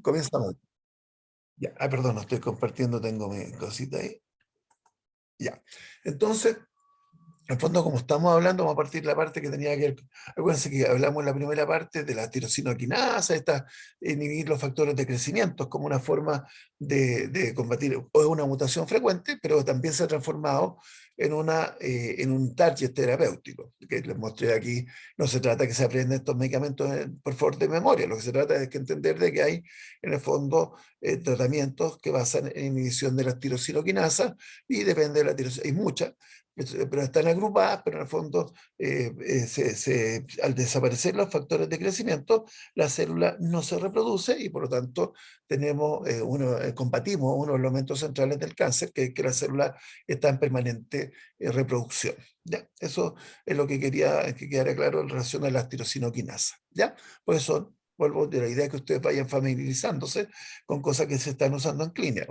Comenzamos. Ya, perdón, no estoy compartiendo, tengo mi cosita ahí. Ya. Entonces, en el fondo, como estamos hablando, vamos a partir de la parte que tenía que ver. Acuérdense que hablamos en la primera parte de la tirosinoquinasa, inhibir los factores de crecimiento, es como una forma de combatir, o es una mutación frecuente, pero también se ha transformado en un target terapéutico, que les mostré aquí. No se trata que se aprendan estos medicamentos por favor de memoria, lo que se trata es que entender de que hay, en el fondo, tratamientos que basan en inhibición de la tirosinoquinasa y depende de la tirosina, hay muchas pero están agrupadas, pero en el fondo, al desaparecer los factores de crecimiento, la célula no se reproduce y por lo tanto combatimos uno de los elementos centrales del cáncer, que es que la célula está en permanente reproducción. ¿Ya? Eso es lo que quería que quedara claro en relación a la tirosinoquinasa. ¿Ya? Pues son, vuelvo de la idea que ustedes vayan familiarizándose con cosas que se están usando en clínica.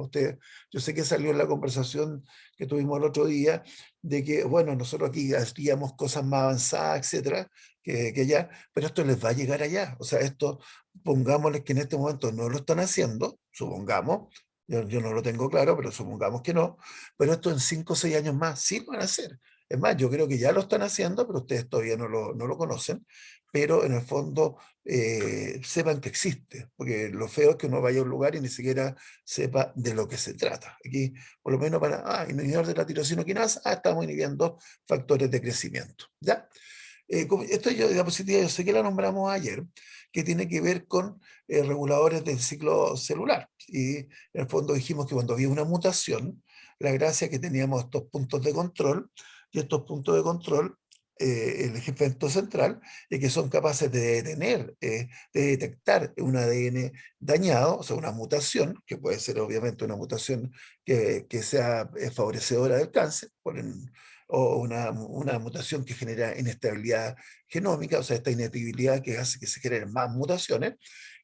Yo sé que salió en la conversación que tuvimos el otro día, de que, bueno, nosotros aquí hacíamos cosas más avanzadas, etcétera, que allá, pero esto les va a llegar allá. O sea, esto, pongámosles que en este momento no lo están haciendo, supongamos, yo no lo tengo claro, pero supongamos que no, pero esto en 5 o 6 años más sí lo van a hacer. Es más, yo creo que ya lo están haciendo, pero ustedes todavía no lo conocen, pero en el fondo sepan que existe, porque lo feo es que uno vaya a un lugar y ni siquiera sepa de lo que se trata. Aquí por lo menos inhibidor de la tirosinoquinasa, estamos inhibiendo factores de crecimiento. ¿Ya? Esto diapositiva, yo sé que la nombramos ayer, que tiene que ver con reguladores del ciclo celular. Y en el fondo dijimos que cuando había una mutación, la gracia es que teníamos estos puntos de control, y estos puntos de control, el efecto central, es que son capaces de detener, de detectar un ADN dañado, o sea, una mutación, que puede ser obviamente una mutación que sea favorecedora del cáncer, o una mutación que genera inestabilidad genómica, o sea, esta inestabilidad que hace que se generen más mutaciones.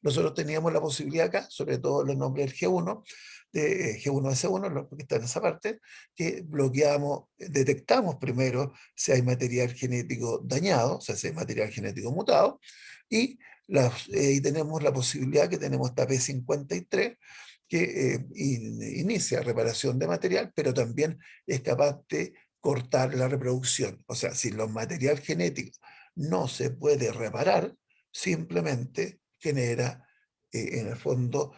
Nosotros teníamos la posibilidad acá, sobre todo los nombres del G1, de G1S1, lo que está en esa parte, que bloqueamos, detectamos primero si hay material genético dañado, o sea, si hay material genético mutado, y, y tenemos la posibilidad que tenemos esta P53 que inicia reparación de material, pero también es capaz de cortar la reproducción. O sea, si los material genético no se puede reparar, simplemente genera, en el fondo,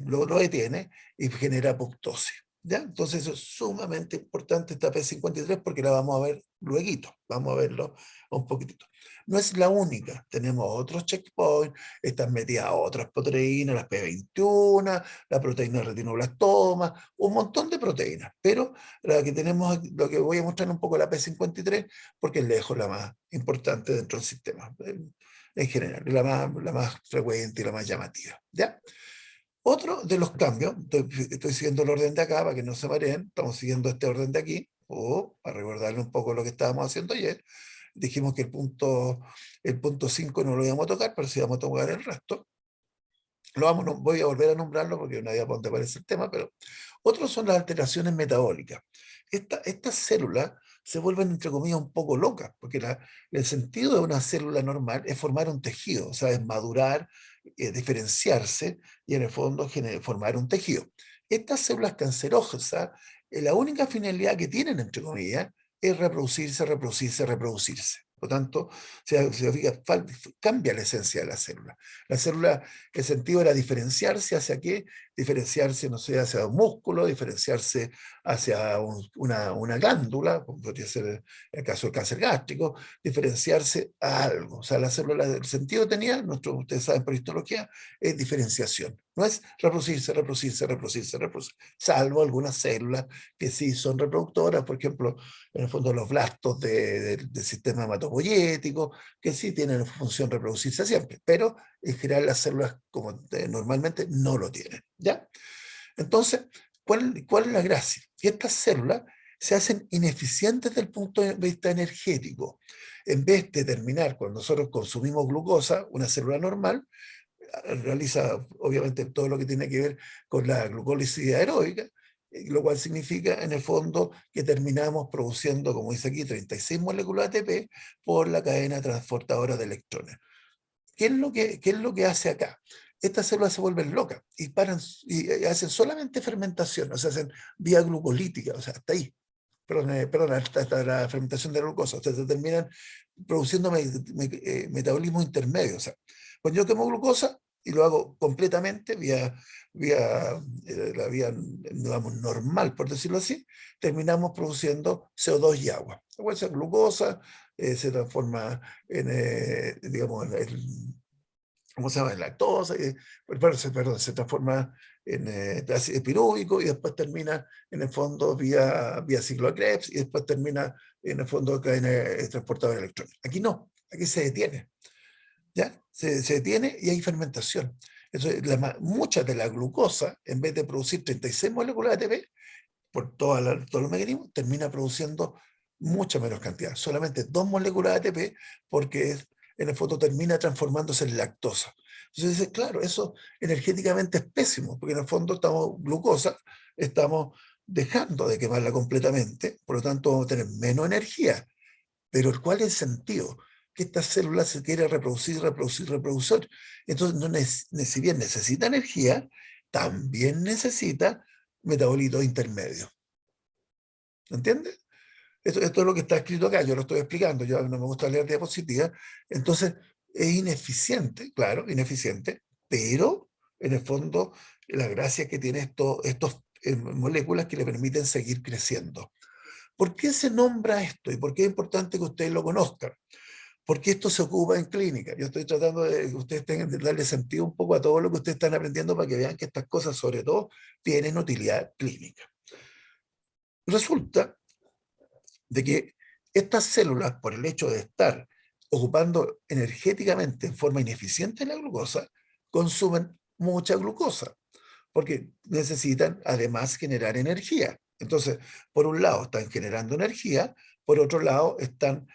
lo detiene y genera apoptosis. ¿Ya? Entonces eso es sumamente importante esta P53 porque la vamos a ver luego, vamos a verlo un poquitito. No es la única, tenemos otros checkpoints, están metidas otras proteínas, las P21, la proteína de retinoblastoma, un montón de proteínas, pero la que tenemos, lo que voy a mostrar un poco la P53, porque es lejos la más importante dentro del sistema, en general, la más frecuente y la más llamativa. ¿Ya? Otro de los cambios, estoy siguiendo el orden de acá para que no se mareen, estamos siguiendo este orden de aquí, o para recordarle un poco lo que estábamos haciendo ayer. Dijimos que el punto 5 no lo íbamos a tocar, pero sí vamos a tocar el resto. Voy a volver a nombrarlo porque nadie a dónde aparece el tema, pero otros son las alteraciones metabólicas. Estas células se vuelven, entre comillas, un poco locas, porque el sentido de una célula normal es formar un tejido, o sea, es madurar, diferenciarse y en el fondo formar un tejido. Estas células cancerógenas, la única finalidad que tienen, entre comillas, es reproducirse, reproducirse, reproducirse. Por lo tanto, se fija, cambia la esencia de la célula. La célula, el sentido era diferenciarse hacia qué, diferenciarse, no sé, hacia un músculo, diferenciarse hacia una glándula, como podría ser el caso del cáncer gástrico, diferenciarse a algo. O sea, la célula, el sentido tenía, ustedes saben por histología, es diferenciación. No es reproducirse, reproducirse, reproducirse, reproducirse, salvo algunas células que sí son reproductoras, por ejemplo, en el fondo los blastos del sistema hematopoyético, que sí tienen función reproducirse siempre, pero en general las células como normalmente no lo tienen, ¿ya? Entonces, ¿cuál es la gracia? Que estas células se hacen ineficientes desde el punto de vista energético. En vez de terminar, cuando nosotros consumimos glucosa, una célula normal realiza obviamente todo lo que tiene que ver con la glucólisis aeróbica, lo cual significa en el fondo que terminamos produciendo, como dice aquí, 36 moléculas de ATP por la cadena transportadora de electrones. ¿Qué es lo que hace acá? estas células se vuelven locas y paran y hacen solamente fermentación, o sea, hacen vía glucolítica, o sea, hasta ahí. Perdón, hasta la fermentación de la glucosa, o sea, se terminan produciendo metabolismo intermedio. O sea, cuando yo quemo glucosa y lo hago completamente la vía, digamos, normal, por decirlo así, terminamos produciendo CO2 y agua. Esa glucosa se transforma en, digamos, ¿cómo se llama? En lactosa, perdón, se transforma en ácido pirúvico y después termina en el fondo vía ciclo de Krebs y después termina en el fondo cadena transportadora de electrones. Aquí no, aquí se detiene, ¿ya? Se detiene y hay fermentación. Entonces, mucha de la glucosa, en vez de producir 36 moléculas de ATP, por todos los mecanismos, termina produciendo mucha menos cantidad, solamente 2 moléculas de ATP, porque en el fondo termina transformándose en lactosa. Entonces dice, claro, eso energéticamente es pésimo, porque en el fondo estamos dejando de quemarla completamente, por lo tanto vamos a tener menos energía. Pero ¿cuál es el sentido? Que esta célula se quiere reproducir, reproducir, reproducir. Entonces, si bien necesita energía, también necesita metabolitos intermedios. ¿Entiendes? Esto es lo que está escrito acá, yo lo estoy explicando, yo no me gusta leer diapositivas. Entonces, es ineficiente, claro, ineficiente, pero en el fondo la gracia es que tiene estos moléculas que le permiten seguir creciendo. ¿Por qué se nombra esto y por qué es importante que ustedes lo conozcan? Porque esto se ocupa en clínica. Yo estoy tratando de que ustedes tengan de darle sentido un poco a todo lo que ustedes están aprendiendo para que vean que estas cosas, sobre todo, tienen utilidad clínica. Resulta de que estas células, por el hecho de estar ocupando energéticamente en forma ineficiente la glucosa, consumen mucha glucosa, porque necesitan además generar energía. Entonces, por un lado están generando energía, por otro lado están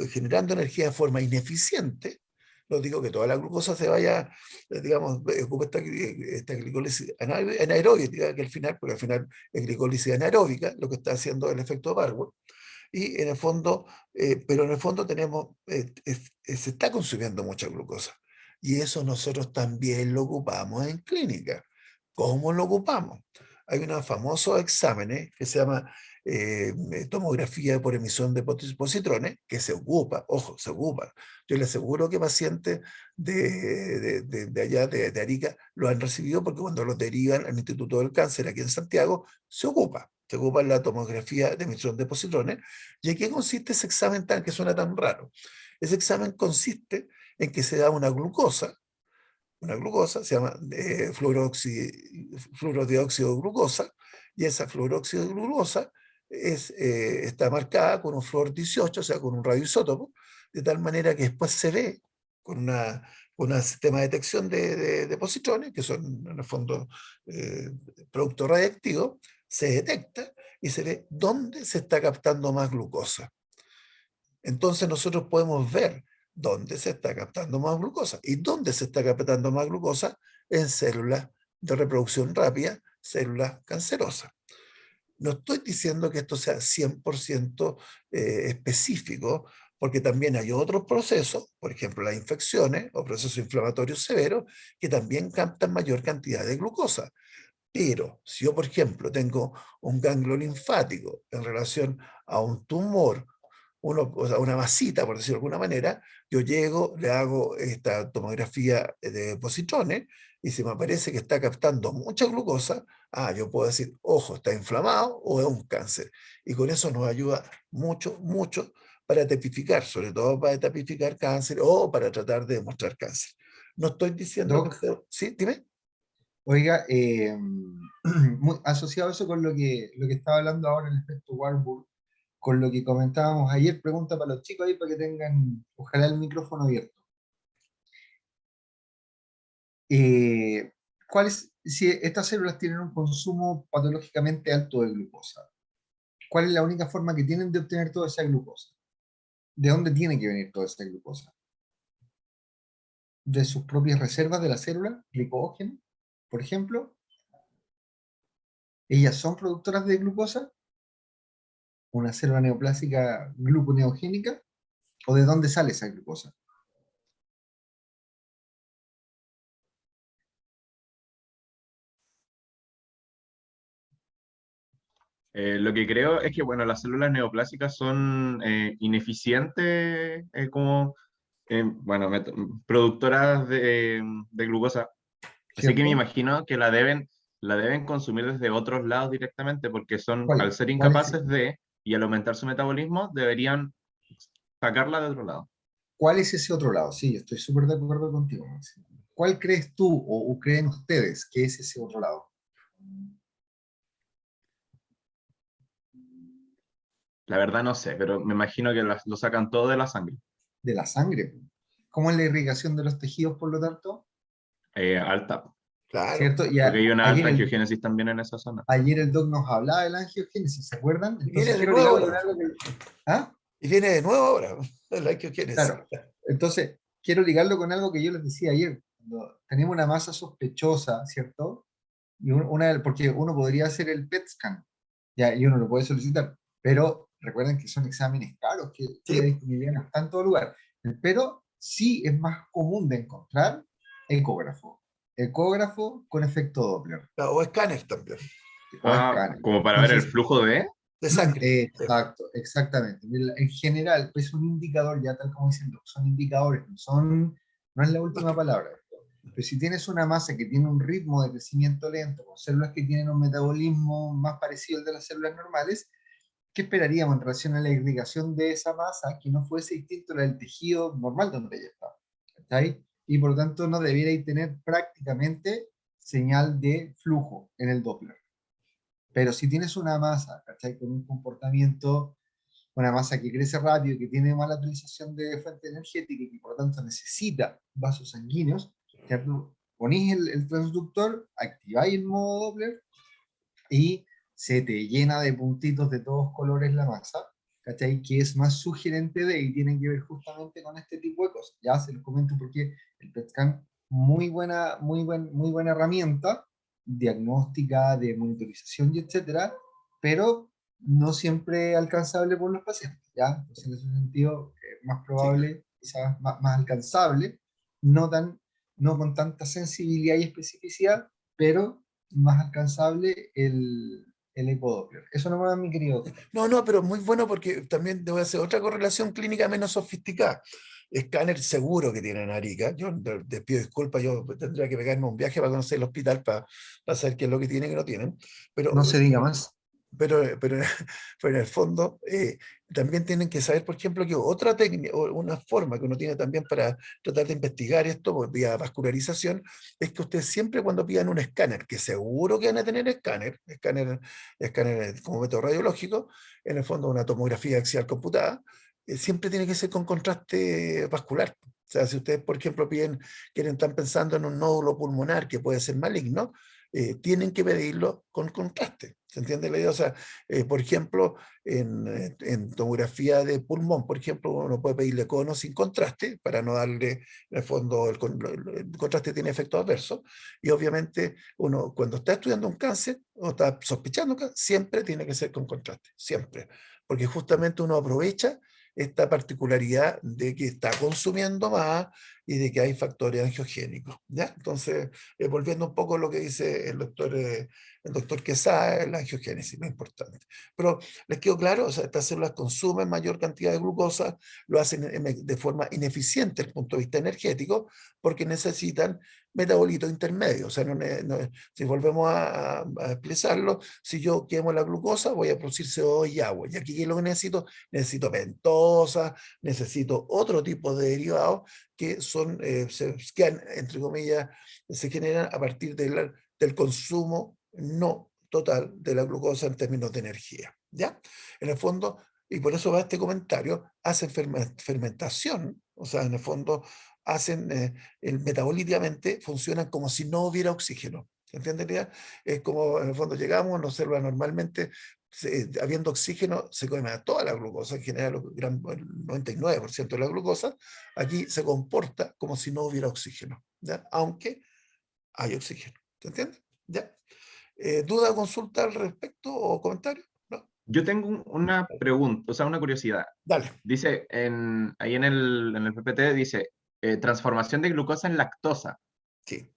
generando energía de forma ineficiente. No digo que toda la glucosa se vaya, digamos, ocupe esta glicólisis anaeróbica, que al final, porque al final es glicólisis anaeróbica, lo que está haciendo el efecto Barwood. Y en el fondo, pero en el fondo se está consumiendo mucha glucosa. Y eso nosotros también lo ocupamos en clínica. ¿Cómo lo ocupamos? Hay unos famosos exámenes que se llama tomografía por emisión de positrones, que se ocupa, ojo, se ocupa. Yo le aseguro que pacientes de allá, de Arica, lo han recibido porque cuando los derivan al Instituto del Cáncer aquí en Santiago, se ocupa. Se ocupa la tomografía de emisión de positrones. ¿Y en qué consiste ese examen que suena tan raro? Ese examen consiste en que se da una glucosa, se llama fluorodióxido de glucosa, y esa fluoróxido de glucosa está marcada con un fluor 18, o sea, con un radioisótopo, de tal manera que después se ve con un sistema de detección de positrones, que son en el fondo productos radiactivos, se detecta y se ve dónde se está captando más glucosa. Entonces nosotros podemos ver dónde se está captando más glucosa. ¿Y dónde se está captando más glucosa? En células de reproducción rápida, células cancerosas. No estoy diciendo que esto sea 100% específico, porque también hay otros procesos, por ejemplo las infecciones o procesos inflamatorios severos, que también captan mayor cantidad de glucosa. Pero si yo, por ejemplo, tengo un ganglio linfático en relación a un tumor, o sea, una masita, por decirlo de alguna manera, yo llego, le hago esta tomografía de positrones y si me aparece que está captando mucha glucosa, yo puedo decir, ojo, está inflamado o es un cáncer. Y con eso nos ayuda mucho, mucho para tipificar, sobre todo para tipificar cáncer o para tratar de demostrar cáncer. No estoy diciendo que... Doc, ¿Sí? Dime. oiga, asociado eso con lo que estaba hablando ahora en el efecto Warburg, con lo que comentábamos ayer, pregunta para los chicos ahí para que tengan, ojalá el micrófono abierto. Eh, si estas células tienen un consumo patológicamente alto de glucosa, ¿cuál es la única forma que tienen de obtener toda esa glucosa? ¿De dónde tiene que venir toda esa glucosa? ¿De sus propias reservas de la célula, glicógeno, por ejemplo? ¿Ellas son productoras de glucosa? ¿Una célula neoplásica gluconeogénica? ¿O de dónde sale esa glucosa? Lo que creo es que, bueno, las células neoplásicas son ineficientes como, bueno, productoras de glucosa. Así que me ¿cierto? imagino que la deben consumir desde otros lados directamente, porque son, al ¿Cuál, ser cuál es, incapaces de, y al aumentar su metabolismo, deberían sacarla de otro lado. cuál es ese otro lado? Sí, estoy súper de acuerdo contigo, Máximo. ¿Cuál crees tú o creen ustedes que es ese otro lado? La verdad no sé, pero me imagino que lo sacan todo de la sangre. De la sangre. ¿Cómo es la irrigación de los tejidos, por lo tanto? Alta, Claro. ¿Cierto? Y porque hay una ayer alta el, angiogénesis también en esa zona. ayer el doc nos hablaba de la angiogénesis, ¿se acuerdan? Y Entonces viene de quiero nuevo ligarlo con ahora. algo que... ¿Ah? Y viene de nuevo ahora. La angiogénesis. Claro. Entonces, quiero ligarlo con algo que yo les decía ayer. Cuando tenemos una masa sospechosa, ¿cierto? Y porque uno podría hacer el PET scan, ya, y uno lo puede solicitar, pero recuerden que son exámenes caros, que Sí, cuya disponibilidad no está en todo lugar. Pero sí es más común de encontrar ecógrafo. Ecógrafo con efecto Doppler o escáner también, o Ah, escáner. como para ver el Entonces, flujo de... de sangre. Sí. exacto, exactamente. En general, es un indicador, ya tal como dicen, son indicadores, no es la última palabra. Pero si tienes una masa que tiene un ritmo de crecimiento lento, con células que tienen un metabolismo más parecido al de las células normales, ¿qué esperaríamos en relación a la irrigación de esa masa que no fuese distinto al del tejido normal donde ella está? ¿Está ahí? Y por lo tanto no debiera tener prácticamente señal de flujo en el Doppler. Pero si tienes una masa, ¿cachai? Con un comportamiento, una masa que crece rápido, que tiene mala utilización de fuente energética y que por lo tanto necesita vasos sanguíneos, ¿cierto? Ponís el transductor, activáis el modo Doppler y se te llena de puntitos de todos colores la masa, ¿cachai? Que es más sugerente de y tiene que ver justamente con este tipo de cosas. Ya se los comento porque el PET scan, muy buena herramienta diagnóstica, de monitorización y etcétera, pero no siempre alcanzable por los pacientes, ¿ya? Entonces, en ese sentido, más Sí. probable, quizás más alcanzable, no, tan, no con tanta sensibilidad y especificidad, pero más alcanzable el ecodoppler. Eso nomás, mi querido doctor. No, no, pero muy bueno porque también debo hacer otra correlación clínica menos sofisticada. Escáner seguro que tienen Arica. Yo les pido disculpas, yo tendría que pegarme un viaje para conocer el hospital para saber qué es lo que tienen y qué no tienen. No Pero se diga más. pero, pero, pero en el fondo también tienen que saber, por ejemplo, que otra técnica, o una forma que uno tiene también para tratar de investigar esto por vía vascularización, es que ustedes siempre cuando pidan un escáner, que seguro que van a tener escáner como método radiológico, en el fondo una tomografía axial computada, siempre tiene que ser con contraste vascular. O sea, si ustedes, por ejemplo, están pensando en un nódulo pulmonar que puede ser maligno, tienen que pedirlo con contraste. ¿Se entiende la idea? O sea, por ejemplo, en tomografía de pulmón, por ejemplo, uno puede pedirle cono sin contraste para no darle, en el fondo, el contraste tiene efectos adversos. Y obviamente, uno cuando está estudiando un cáncer o está sospechando un cáncer, siempre tiene que ser con contraste, siempre. Porque justamente uno aprovecha esta particularidad de que está consumiendo más y de que hay factores angiogénicos. ¿Ya? Entonces, volviendo un poco a lo que dice el doctor Quesada, la angiogénesis, lo importante. Pero les quedó claro, o sea, estas células consumen mayor cantidad de glucosa, lo hacen de forma ineficiente desde el punto de vista energético, porque necesitan metabolitos intermedios. O sea, si volvemos a expresarlo, si yo quemo la glucosa, voy a producir CO2 y agua. Y aquí, ¿qué es lo que necesito? Necesito pentosa, necesito otro tipo de derivados que entre comillas, se generan a partir del consumo no total de la glucosa en términos de energía. ¿Ya? En el fondo, y por eso va este comentario, hacen fermentación, o sea, en el fondo hacen, metabolíticamente funcionan como si no hubiera oxígeno. ¿Se entiende la idea? Es como en el fondo llegamos, nos observa normalmente, habiendo oxígeno, se come a toda la glucosa, en general el 99% de la glucosa, aquí se comporta como si no hubiera oxígeno, ¿ya? Aunque hay oxígeno. ¿Se entiende? ¿Ya? ¿Duda o consulta al respecto o comentario? ¿No? Yo tengo una pregunta, o sea, una curiosidad. Dale. Dice, ahí en el PPT dice, transformación de glucosa en lactosa. Sí.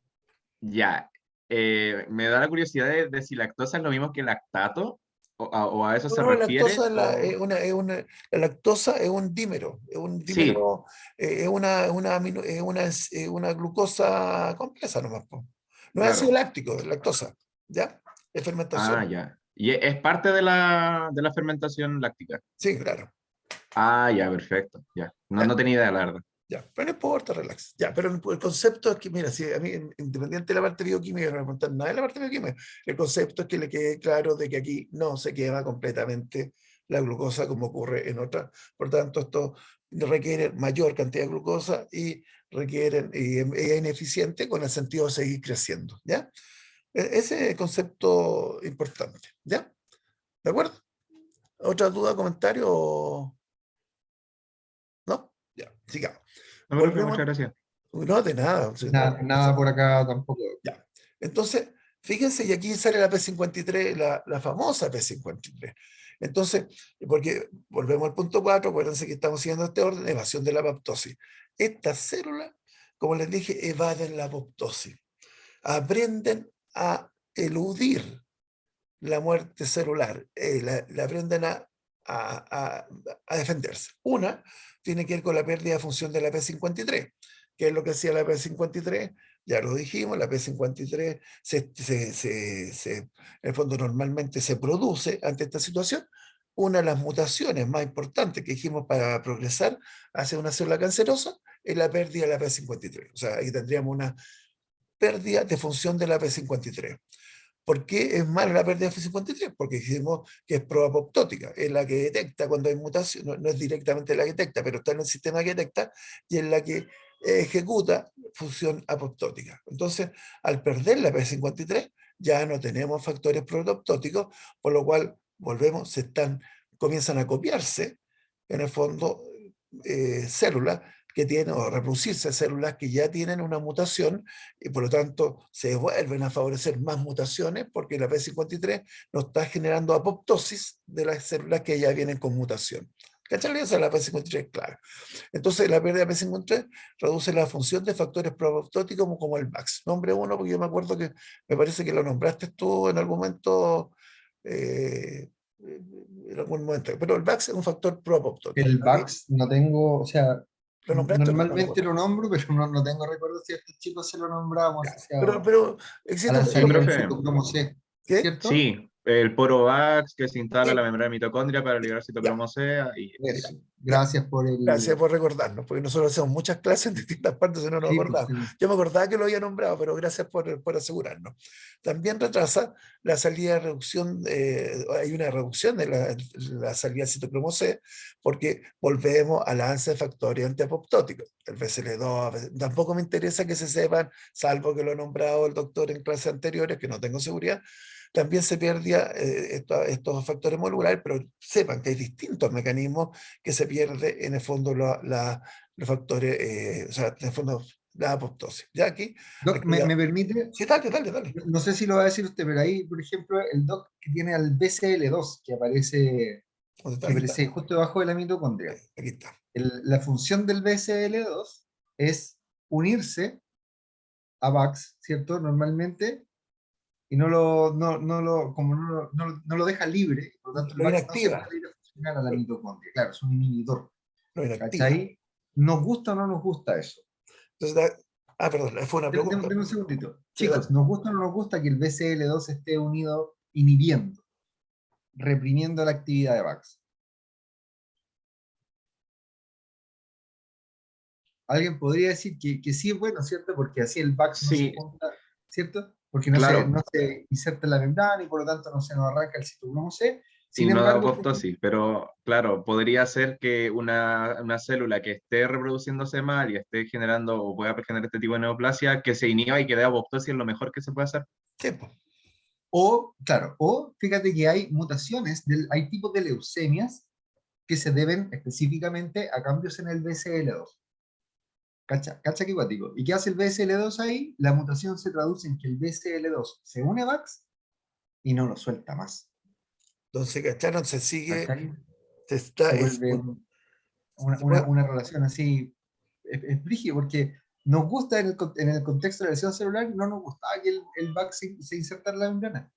Ya, me da la curiosidad de si lactosa es lo mismo que lactato, o a eso se No, la refiere? lactosa O... la lactosa es un Sí, dímero, es una glucosa compleja nomás, po. No es ácido claro. láctico, es lactosa, ¿ya? Es Ah, fermentación. ya. Y es parte de la fermentación láctica. Sí, claro. Ah, ya, perfecto. Ya. No, Ya, no tenía idea, la verdad. ya. Pero no importa, relax. Ya, pero el concepto es que, mira, si a mí, independiente de la parte bioquímica, no me preguntan nada de la parte bioquímica, el concepto es que le quede claro de que aquí no se quema completamente la glucosa como ocurre en otras. Por tanto, esto requiere mayor cantidad de glucosa y requieren, y es ineficiente con el sentido de seguir creciendo, ¿ya? Ese es el concepto importante, ¿ya? ¿De acuerdo? ¿Otra duda, comentario? ¿No? Ya, sigamos. No, profe, Volvemos. muchas gracias. No, de nada. O sea, Nada por acá tampoco. ya. Entonces, fíjense, y aquí sale la P53, la famosa P53. Entonces, porque volvemos al punto 4, acuérdense que estamos siguiendo este orden, evasión de la apoptosis. Estas células, como les dije, evaden la apoptosis. Aprenden a eludir la muerte celular, la aprenden a defenderse. Una tiene que ver con la pérdida de función de la P53, que es lo que hacía la P53, ya lo dijimos, la P53 en el fondo normalmente se produce ante esta situación. Una de las mutaciones más importantes que dijimos para progresar hacia una célula cancerosa es la pérdida de la P53. O sea, ahí tendríamos una pérdida de función de la P53. ¿Por qué es mala la pérdida de F53? Porque dijimos que es proapoptótica, es la que detecta cuando hay mutación, no es directamente la que detecta, pero está en el sistema que detecta y es la que ejecuta función apoptótica. Entonces, al perder la P53, ya no tenemos factores proapoptóticos, por lo cual volvemos, comienzan a copiarse, en el fondo, células que tienen, o reproducirse células que ya tienen una mutación y por lo tanto se vuelven a favorecer más mutaciones porque la P53 no está generando apoptosis de las células que ya vienen con mutación. ¿Cachai? Esa es la P53, claro. Entonces, la pérdida de P53 reduce la función de factores proapoptóticos como el VAX. Nombre uno, porque yo me acuerdo que me parece que lo nombraste tú en algún momento. eh, en algún momento. Pero el VAX es un factor proapoptótico. El ¿Okay? VAX no tengo, o sea, ¿Lo nombraste o no? No me normalmente acuerdo. lo nombro, pero no tengo recuerdo si a estos chicos se lo nombrábamos Ya. asociado Pero a existe la un Sí, salida factor. del profe. citocromo C, ¿Qué? ¿cierto? Sí, el porovax que se instala en la Sí. membrana mitocondria para liberar Ya, citocromo C y Eso. ya. Gracias por Gracias el... por recordarnos, porque nosotros hacemos muchas clases en distintas partes y no nos Sí, pues, acordamos. sí. Yo me acordaba que lo había nombrado, pero gracias por asegurarnos. También retrasa la salida de reducción, hay una reducción de la salida de citocromo C, porque volvemos al avance de factores antiapoptóticos. El BCL2, tampoco me interesa que se sepan, salvo que lo ha nombrado el doctor en clases anteriores, que no tengo seguridad. También se perdía estos factores moleculares, pero sepan que hay distintos mecanismos que se pierde en el fondo los factores, o sea, en el fondo la apoptosis. Ya aquí, Doc, aquí ya. ¿me permite? Sí, dale, dale, dale. No sé si lo va a decir usted, pero ahí, por ejemplo, el doc que tiene al BCL2, ¿Dónde está? que Aquí está. aparece justo debajo de la mitocondria. Aquí está. La función del BCL2 es unirse a VAX, ¿cierto? Normalmente, y como no lo deja libre, por lo tanto el Lo VAX no se inactiva. puede ir a funcionar a la Lo, mitocondria. Claro, es un inhibidor, lo inactiva. ¿cachai? ¿Nos gusta o no nos gusta eso? Entonces, perdón, fue una pregunta. Deme un segundito. Sí, Chicos, ¿nos gusta o no nos gusta que el BCL2 esté unido, inhibiendo, reprimiendo la actividad de VAX? Alguien podría decir que sí es bueno, ¿cierto? Porque así el VAX no se sí, junta, ¿cierto? Porque claro, no se inserta en la membrana y por lo tanto no se nos arranca el citocromo C. y Sin no da embargo, apoptosis, pero claro, podría ser que una célula que esté reproduciéndose mal y esté generando o pueda generar este tipo de neoplasia, que se inhiba y que dé apoptosis es lo mejor que se puede hacer. sí, pues. claro, o fíjate que hay mutaciones, hay tipos de leucemias que se deben específicamente a cambios en el BCL2. Cacha que cuático. ¿Y qué hace el BCL2 ahí? La mutación se traduce en que el BCL2 se une a VAX y no lo suelta más. Entonces, ¿cacharon? Se sigue, ¿Cachai? se está, Se vuelve una relación así, es brígido, porque nos gusta en el contexto de la lesión celular, no nos gustaba que el VAX se insertara en la membrana.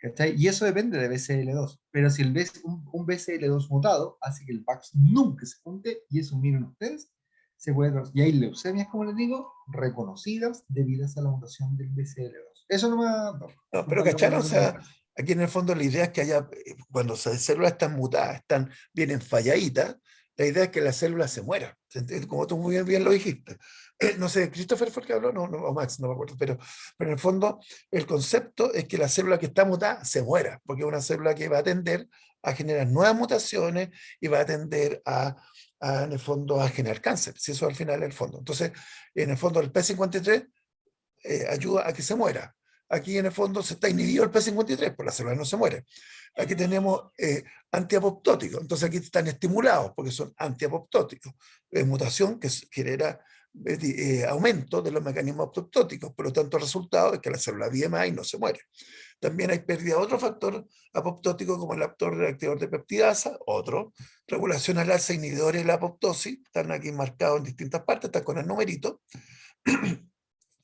¿Cachai? Y eso depende de BCL2. Pero si un BCL2 mutado hace que el VAX nunca se junte, y eso miren ustedes, se puede, y hay leucemias, como les digo, reconocidas debidas a la mutación del BCL2. Eso no No, no pero valga por ¿cacharon? O ninguna sea, parte. aquí en el fondo la idea es que haya, cuando las células están mutadas, vienen falladitas, la idea es que la célula se muera, como tú muy bien lo dijiste. No sé, Christopher fue el que habló, o Max, no me acuerdo, pero en el fondo el concepto es que la célula que está mutada se muera, porque es una célula que va a tender a generar nuevas mutaciones y va a tender en el fondo, a generar cáncer, si eso al final es el fondo. Entonces, en el fondo el P53 ayuda a que se muera. Aquí en el fondo se está inhibido el P53, por la célula no se muere. Aquí tenemos antiapoptóticos, entonces aquí están estimulados porque son antiapoptóticos. Mutación que genera aumento de los mecanismos apoptóticos, por lo tanto el resultado es que la célula vive más y no se muere. También hay pérdida de otro factor apoptótico como el actor reactivador de peptidasa, otro, regulación al alza, inhibidores de la apoptosis, están aquí marcados en distintas partes, están con el numerito,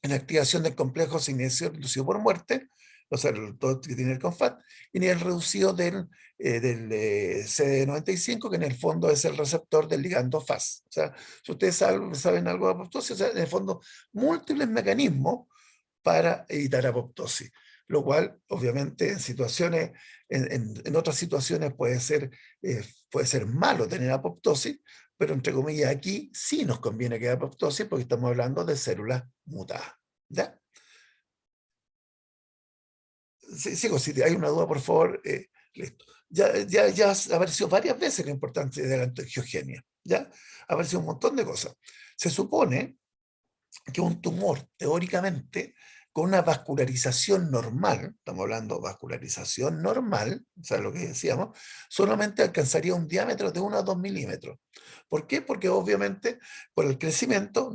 en activación del complejo sin inhibición reducido por muerte, o sea, todo que tiene el CONFAT, y nivel reducido del CD95, que en el fondo es el receptor del ligando FAS. O sea, si ustedes saben algo de apoptosis, o sea, en el fondo, múltiples mecanismos para evitar apoptosis, lo cual, obviamente, en situaciones, en otras situaciones puede ser malo tener apoptosis, pero entre comillas aquí sí nos conviene que haya apoptosis porque estamos hablando de células mutadas. ¿Ya? Sigo, si hay una duda, por favor, listo. Ya ha aparecido varias veces la importancia de la angiogenia, ¿ya? Ha aparecido un montón de cosas. Se supone que un tumor, teóricamente, con una vascularización normal, estamos hablando de vascularización normal, o sea, lo que decíamos, solamente alcanzaría un diámetro de 1 a 2 milímetros. ¿Por qué? Porque obviamente por el crecimiento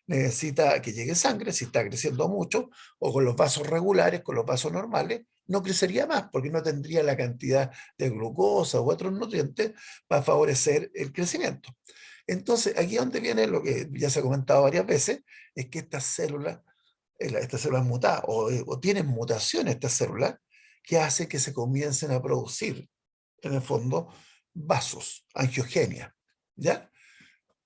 necesita que llegue sangre, si está creciendo mucho, o con los vasos regulares, con los vasos normales, no crecería más, porque no tendría la cantidad de glucosa u otros nutrientes para favorecer el crecimiento. Entonces, aquí es donde viene lo que ya se ha comentado varias veces, es que estas células mutadas, o tienen mutaciones estas células, que hace que se comiencen a producir, en el fondo, vasos, angiogenia, ¿ya?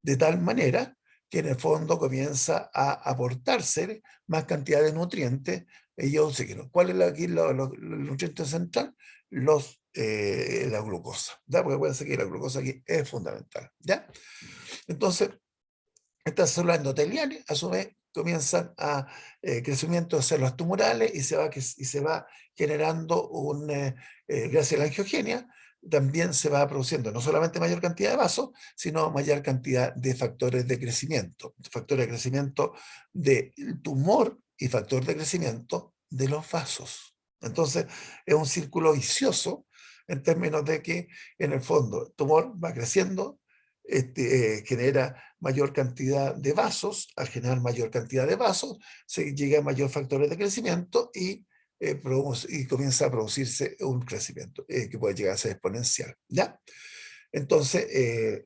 De tal manera que en el fondo comienza a aportarse más cantidad de nutrientes y oxígeno. ¿Cuál es aquí el nutriente central? La glucosa, ¿ya? Porque acuérdense que la glucosa aquí es fundamental, ¿ya? Entonces, estas células endoteliales, a su vez, comienzan a crecimiento de células tumorales y se va generando, gracias a la angiogenia, también se va produciendo no solamente mayor cantidad de vasos, sino mayor cantidad de factores de crecimiento del tumor y factor de crecimiento de los vasos. Entonces, es un círculo vicioso en términos de que, en el fondo, el tumor va creciendo, genera mayor cantidad de vasos, al generar mayor cantidad de vasos, se llega a mayor factores de crecimiento y comienza a producirse un crecimiento que puede llegar a ser exponencial, ¿ya? Entonces,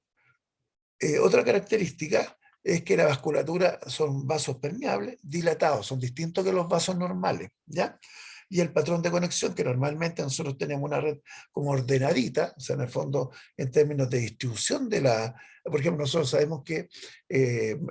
otra característica es que la vasculatura son vasos permeables, dilatados, son distintos que los vasos normales, ¿ya? Y el patrón de conexión, que normalmente nosotros tenemos una red como ordenadita, o sea, en el fondo, en términos de distribución por ejemplo, nosotros sabemos que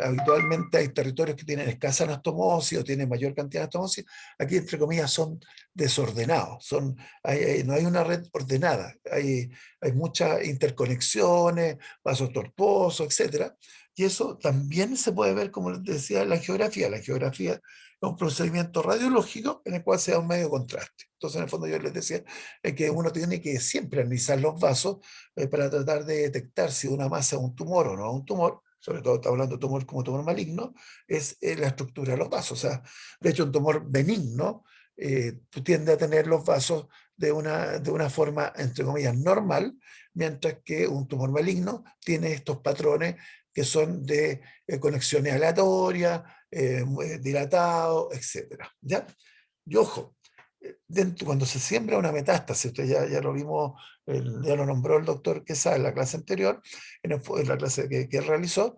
habitualmente hay territorios que tienen escasa anastomosis o tienen mayor cantidad de anastomosis, aquí, entre comillas, son desordenados, no hay una red ordenada, hay muchas interconexiones, vasos tortuosos, etcétera. Y eso también se puede ver, como les decía, en la angiografía. La angiografía es un procedimiento radiológico en el cual se da un medio contraste. Entonces, en el fondo, yo les decía que uno tiene que siempre analizar los vasos para tratar de detectar si una masa es un tumor o no es un tumor. Sobre todo, está hablando de tumor como tumor maligno, es la estructura de los vasos. O sea, de hecho, un tumor benigno tiende a tener los vasos de una forma, entre comillas, normal, mientras que un tumor maligno tiene estos patrones que son de conexiones aleatorias, dilatados, etc. ¿Ya? Y ojo, cuando se siembra una metástasis, usted ya lo vimos, ya lo nombró el doctor Quesada en la clase anterior, en la clase que realizó,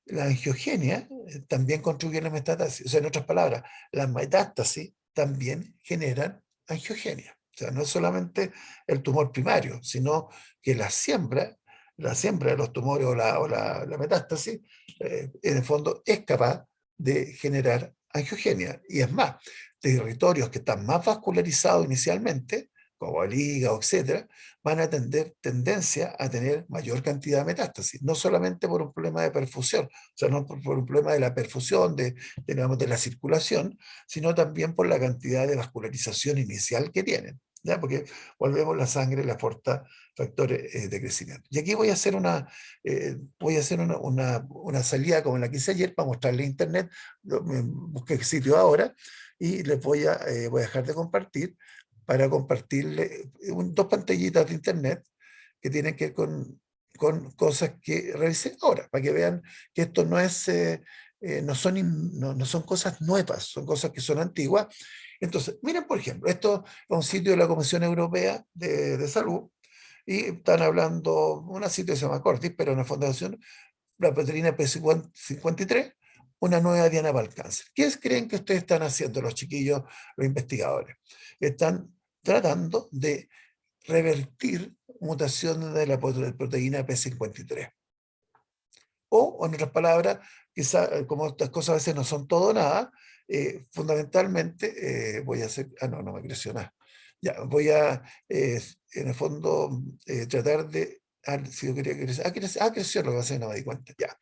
la angiogenia también contribuye a la metástasis. O sea, en otras palabras, las metástasis también generan angiogenia. O sea, no es solamente el tumor primario, sino que la siembra de los tumores o la metástasis, en el fondo es capaz de generar angiogenia. Y es más, territorios que están más vascularizados inicialmente, como el hígado, etcétera, van a tener tendencia a tener mayor cantidad de metástasis, no solamente por un problema de perfusión, o sea, no por un problema de la perfusión, digamos, de la circulación, sino también por la cantidad de vascularización inicial que tienen, ¿ya? Porque volvemos, la sangre le aporta factores de crecimiento. Y aquí voy a hacer una salida como la que hice ayer para mostrarle internet. Busqué el sitio ahora y les voy a dejar de compartir para compartirle dos pantallitas de internet que tienen que ver con cosas que revisé ahora, para que vean que esto no son cosas nuevas, son cosas que son antiguas. Entonces, miren, por ejemplo, esto es un sitio de la Comisión Europea de Salud, y están hablando, un sitio que se llama Cortis, pero una fundación, la proteína P53, una nueva diana para el cáncer. Creen que ustedes están haciendo los chiquillos, los investigadores? Están tratando de revertir mutaciones de la proteína P53. O, en otras palabras, quizá, como estas cosas a veces no son todo o nada, fundamentalmente voy a hacer, no me creció nada. Ya, en el fondo, tratar de, si yo quería crecer, creció, lo que pasa es que no me di cuenta, ya.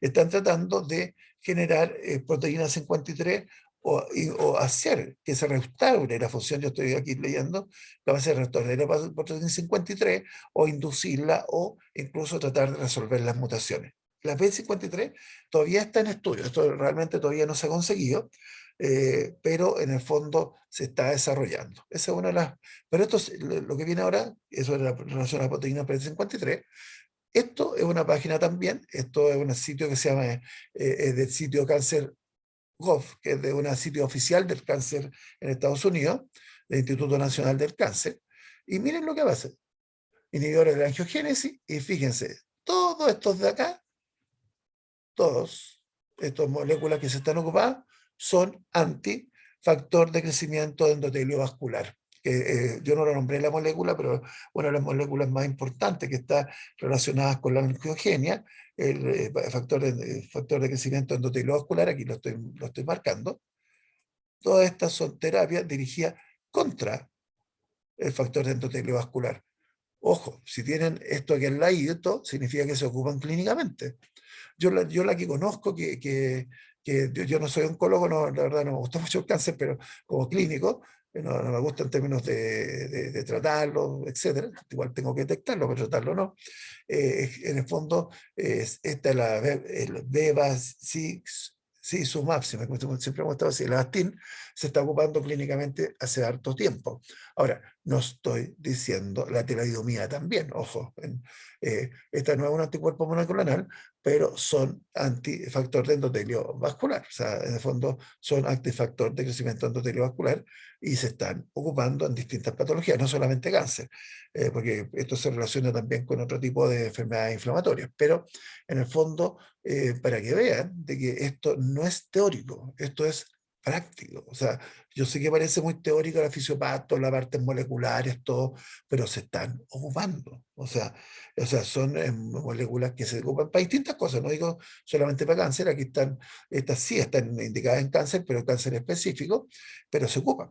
Están tratando de generar proteína 53 o hacer que se restaure la función, yo estoy aquí leyendo, que va a ser restaurar la proteína 53 o inducirla o incluso tratar de resolver las mutaciones. La P53 todavía está en estudio, esto realmente todavía no se ha conseguido, pero en el fondo se está desarrollando. Esa es una de las... Pero esto es lo que viene ahora, eso es la relación a la proteína P53. Esto es una página también, esto es un sitio que se llama, es del sitio Cancer.gov, que es de un sitio oficial del cáncer en Estados Unidos, del Instituto Nacional del Cáncer. Y miren lo que pasa. Inhibidores de la angiogénesis, y fíjense, todos estos de acá, todas estas moléculas que se están ocupadas son antifactor de crecimiento de endotelio vascular. Yo no lo nombré la molécula, pero una de las moléculas más importantes que está relacionada con la angiogenia, el factor de crecimiento de endotelio vascular, aquí lo estoy marcando. Todas estas son terapias dirigidas contra el factor de endotelio vascular. Ojo, si tienen esto aquí al ladito, significa que se ocupan clínicamente. Yo la que conozco, que yo no soy oncólogo, no, la verdad no me gusta mucho el cáncer, pero como clínico, no me gusta en términos de tratarlo, etcétera. Igual tengo que detectarlo, pero tratarlo no. En el fondo, esta es el Bevacizumab, siempre me ha gustado así, el Avastin, se está ocupando clínicamente hace harto tiempo. Ahora, no estoy diciendo la telidomida también, ojo. Esta no es un anticuerpo monoclonal, pero son antifactor de endotelio vascular. O sea, en el fondo son antifactor de crecimiento endotelio vascular y se están ocupando en distintas patologías, no solamente cáncer, porque esto se relaciona también con otro tipo de enfermedades inflamatorias. Pero en el fondo, para que vean de que esto no es teórico, esto es práctico. O sea, yo sé que parece muy teórico la fisiopato, las partes moleculares, todo, pero se están ocupando. O sea son moléculas que se ocupan para distintas cosas, no digo solamente para cáncer, aquí están, estas sí están indicadas en cáncer, pero cáncer específico, pero se ocupan.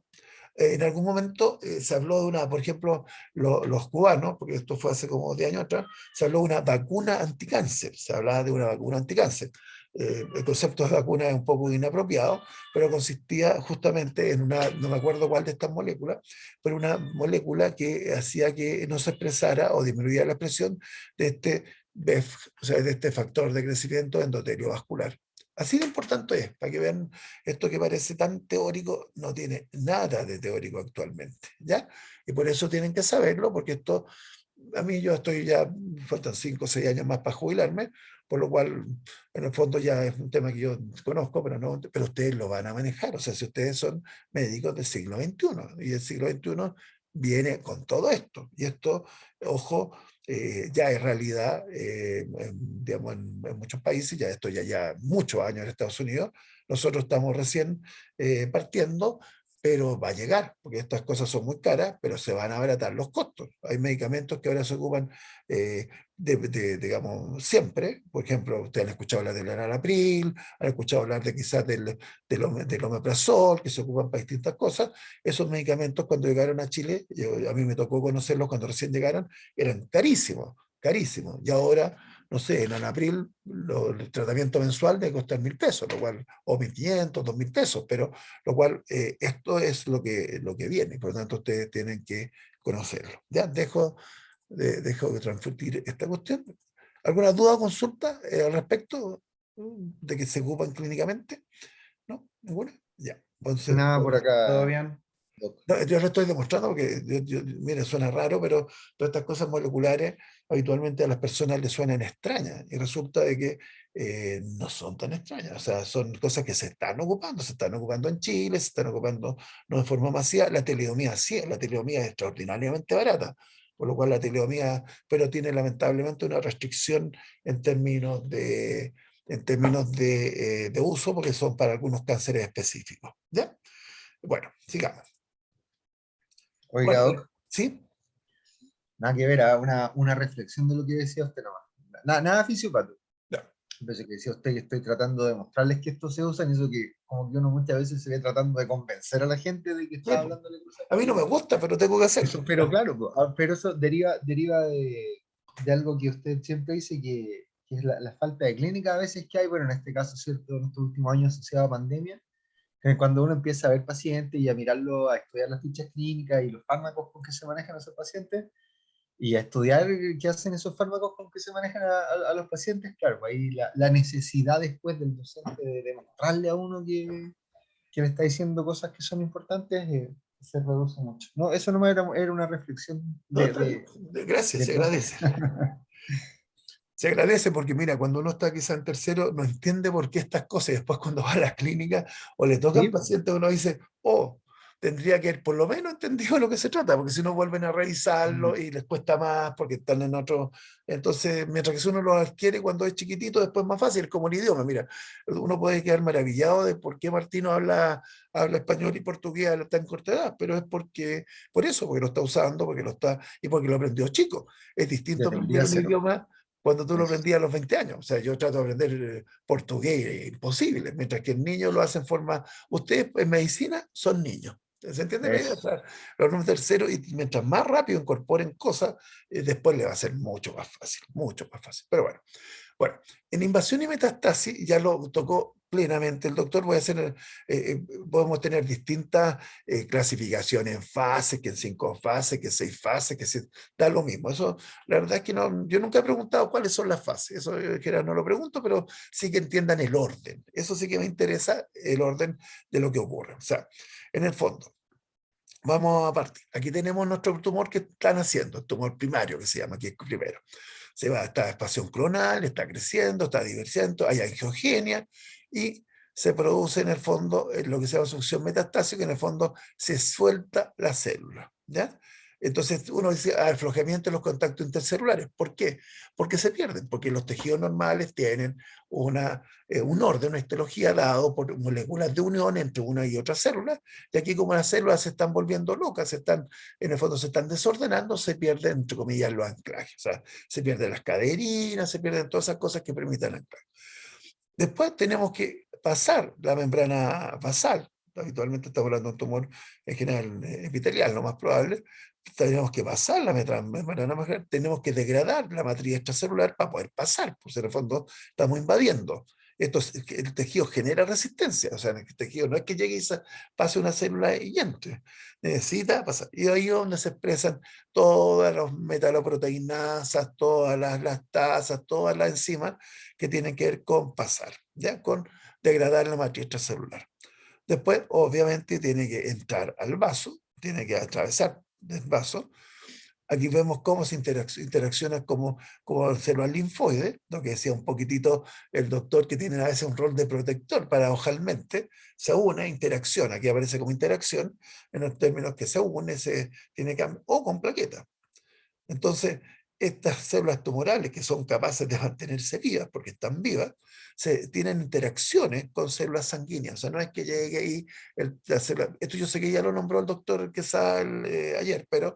En algún momento se habló de por ejemplo, los cubanos, porque esto fue hace como 10 años atrás, se habló de una vacuna anticáncer, se hablaba de una vacuna anticáncer. El concepto de vacuna es un poco inapropiado, pero consistía justamente en no me acuerdo cuál de estas moléculas, pero una molécula que hacía que no se expresara o disminuía la expresión de este BEF, o sea, de este factor de crecimiento endotelio vascular. Así de importante es, para que vean, esto que parece tan teórico no tiene nada de teórico actualmente, ¿ya? Y por eso tienen que saberlo, porque esto, a mí yo estoy ya, faltan 5 o 6 años más para jubilarme, por lo cual, en el fondo ya es un tema que yo conozco, pero ustedes lo van a manejar, o sea, si ustedes son médicos del siglo XXI, y el siglo XXI viene con todo esto, y esto, ojo, ya es realidad, digamos, en muchos países, ya esto ya muchos años en Estados Unidos, nosotros estamos recién partiendo, pero va a llegar, porque estas cosas son muy caras, pero se van a abaratar los costos. Hay medicamentos que ahora se ocupan, digamos, siempre. Por ejemplo, ustedes han escuchado hablar del enalapril, han escuchado hablar de quizás del omeprazol, que se ocupan para distintas cosas. Esos medicamentos cuando llegaron a Chile, a mí me tocó conocerlos cuando recién llegaron, eran carísimos, carísimos. Y ahora, no sé, en Anapril el tratamiento mensual debe costar 1.000 pesos, lo cual, o 1.500, 2.000 pesos, pero lo cual esto es lo que viene, por lo tanto ustedes tienen que conocerlo. Ya dejo de transmitir esta cuestión. ¿Alguna duda o consulta al respecto de que se ocupan clínicamente? ¿No? ¿Ninguna? Ya. Entonces, Nada por ¿Todo acá, bien? Doc. no, yo lo estoy demostrando porque, mire, suena raro, pero todas estas cosas moleculares habitualmente a las personas les suenan extrañas y resulta de que no son tan extrañas. O sea, son cosas que se están ocupando en Chile, se están ocupando no de forma masiva. La teledomía sí, la teledomía es extraordinariamente barata, por lo cual la teledomía, pero tiene lamentablemente una restricción en términos de uso porque son para algunos cánceres específicos. ¿Ya? Bueno, sigamos. Oiga, Bueno, Doc, ¿sí? nada que ver, una reflexión de lo que decía usted nomás. Nada fisiopato. Ya. Entonces, que decía usted que estoy tratando de mostrarles que esto se usa, y eso que como que uno muchas veces se ve tratando de convencer a la gente de que Sí, está po. hablándole cosas. A mí no me gusta, pero tengo que hacerlo. Eso, pero claro, pero eso deriva de algo que usted siempre dice, que es la falta de clínica a veces que hay, bueno, en este caso, ¿cierto? En estos últimos años asociado a pandemia, que cuando uno empieza a ver pacientes y a mirarlo, a estudiar las fichas clínicas y los fármacos con que se manejan a esos pacientes, y a estudiar qué hacen esos fármacos con que se manejan a los pacientes, claro, pues ahí la necesidad después del docente de demostrarle a uno que le está diciendo cosas que son importantes, se reduce mucho. No, eso no era una reflexión No, está bien. Gracias, de se profe. agradece. Se agradece porque, mira, cuando uno está quizá en tercero, no entiende por qué estas cosas. Y después, cuando va a la clínica o le tocan Sí, pues, pacientes, uno dice, oh, tendría que haber por lo menos entendido de lo que se trata, porque si no vuelven a revisarlo y les cuesta más porque están en otro. Entonces, mientras que uno lo adquiere cuando es chiquitito, después es más fácil, como el idioma. Mira, uno puede quedar maravillado de por qué Martino habla español y portugués a tan corta edad, pero es por eso, porque lo está usando, porque lo está, y porque lo aprendió chico. Es distinto desde el día aprender un cero. idioma cuando tú lo Eso. aprendías a los 20 años. O sea, yo trato de aprender portugués, imposible, mientras que el niño lo hace en forma. Ustedes en medicina son niños. ¿Se entiende la idea? O Eso. sea, los alumnos terceros, y mientras más rápido incorporen cosas, después le va a ser mucho más fácil, mucho más fácil. Pero bueno, en invasión y metastasis ya lo tocó plenamente el doctor. Podemos tener distintas clasificaciones en fases, que en 5 fases, que en 6 fases, da lo mismo. Eso, la verdad es que no, yo nunca he preguntado cuáles son las fases. Eso que no lo pregunto, pero sí que entiendan el orden. Eso sí que me interesa, el orden de lo que ocurre. O sea, en el fondo. Vamos a partir. Aquí tenemos nuestro tumor que están haciendo, el tumor primario que se llama, aquí es primero. Está expansión clonal, está creciendo, está diversiendo, hay angiogenia y se produce en el fondo lo que se llama succión metastásica, en el fondo se suelta la célula, ¿ya? Entonces uno dice aflojamiento de los contactos intercelulares. ¿Por qué? Porque se pierden, porque los tejidos normales tienen un orden, una histología dado por moléculas de unión entre una y otra célula, y aquí como las células se están volviendo locas, en el fondo se están desordenando, se pierden, entre comillas, los anclajes. O sea, se pierden las caderinas, se pierden todas esas cosas que permitan anclar. Después tenemos que pasar la membrana basal. Habitualmente estamos hablando de un tumor en general epitelial, lo más probable. Tenemos que pasar la membrana basal, tenemos que degradar la matriz extracelular para poder pasar, pues en el fondo estamos invadiendo. El tejido genera resistencia, o sea, el tejido no es que llegue y pase una célula y entre, necesita pasar. Y ahí es donde se expresan todas las metaloproteinasas, todas las lactasas, todas las enzimas que tienen que ver con pasar, ¿ya? Con degradar la matriz extracelular. Después, obviamente, tiene que entrar al vaso, tiene que atravesar el vaso. Aquí vemos cómo se interacciona como células linfoides, lo que decía un poquitito el doctor, que tienen a veces un rol de protector paradojalmente, se une, interacciona, aquí aparece como interacción, en los términos que se une, se tiene cambio, o con plaqueta. Entonces, estas células tumorales que son capaces de mantenerse vivas, porque están vivas, tienen interacciones con células sanguíneas. O sea, no es que llegue ahí la célula. Esto yo sé que ya lo nombró el doctor Quesada ayer, pero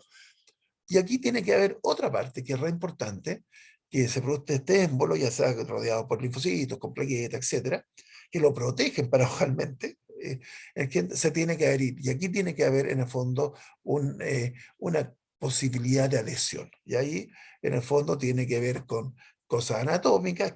y aquí tiene que haber otra parte que es re importante, que se produce este émbolo, ya sea rodeado por linfocitos, con plaquetas, etcétera, que lo protegen paradojalmente, es que se tiene que adherir. Y aquí tiene que haber, en el fondo, una posibilidad de adhesión. Y ahí, en el fondo, tiene que ver con cosas anatómicas,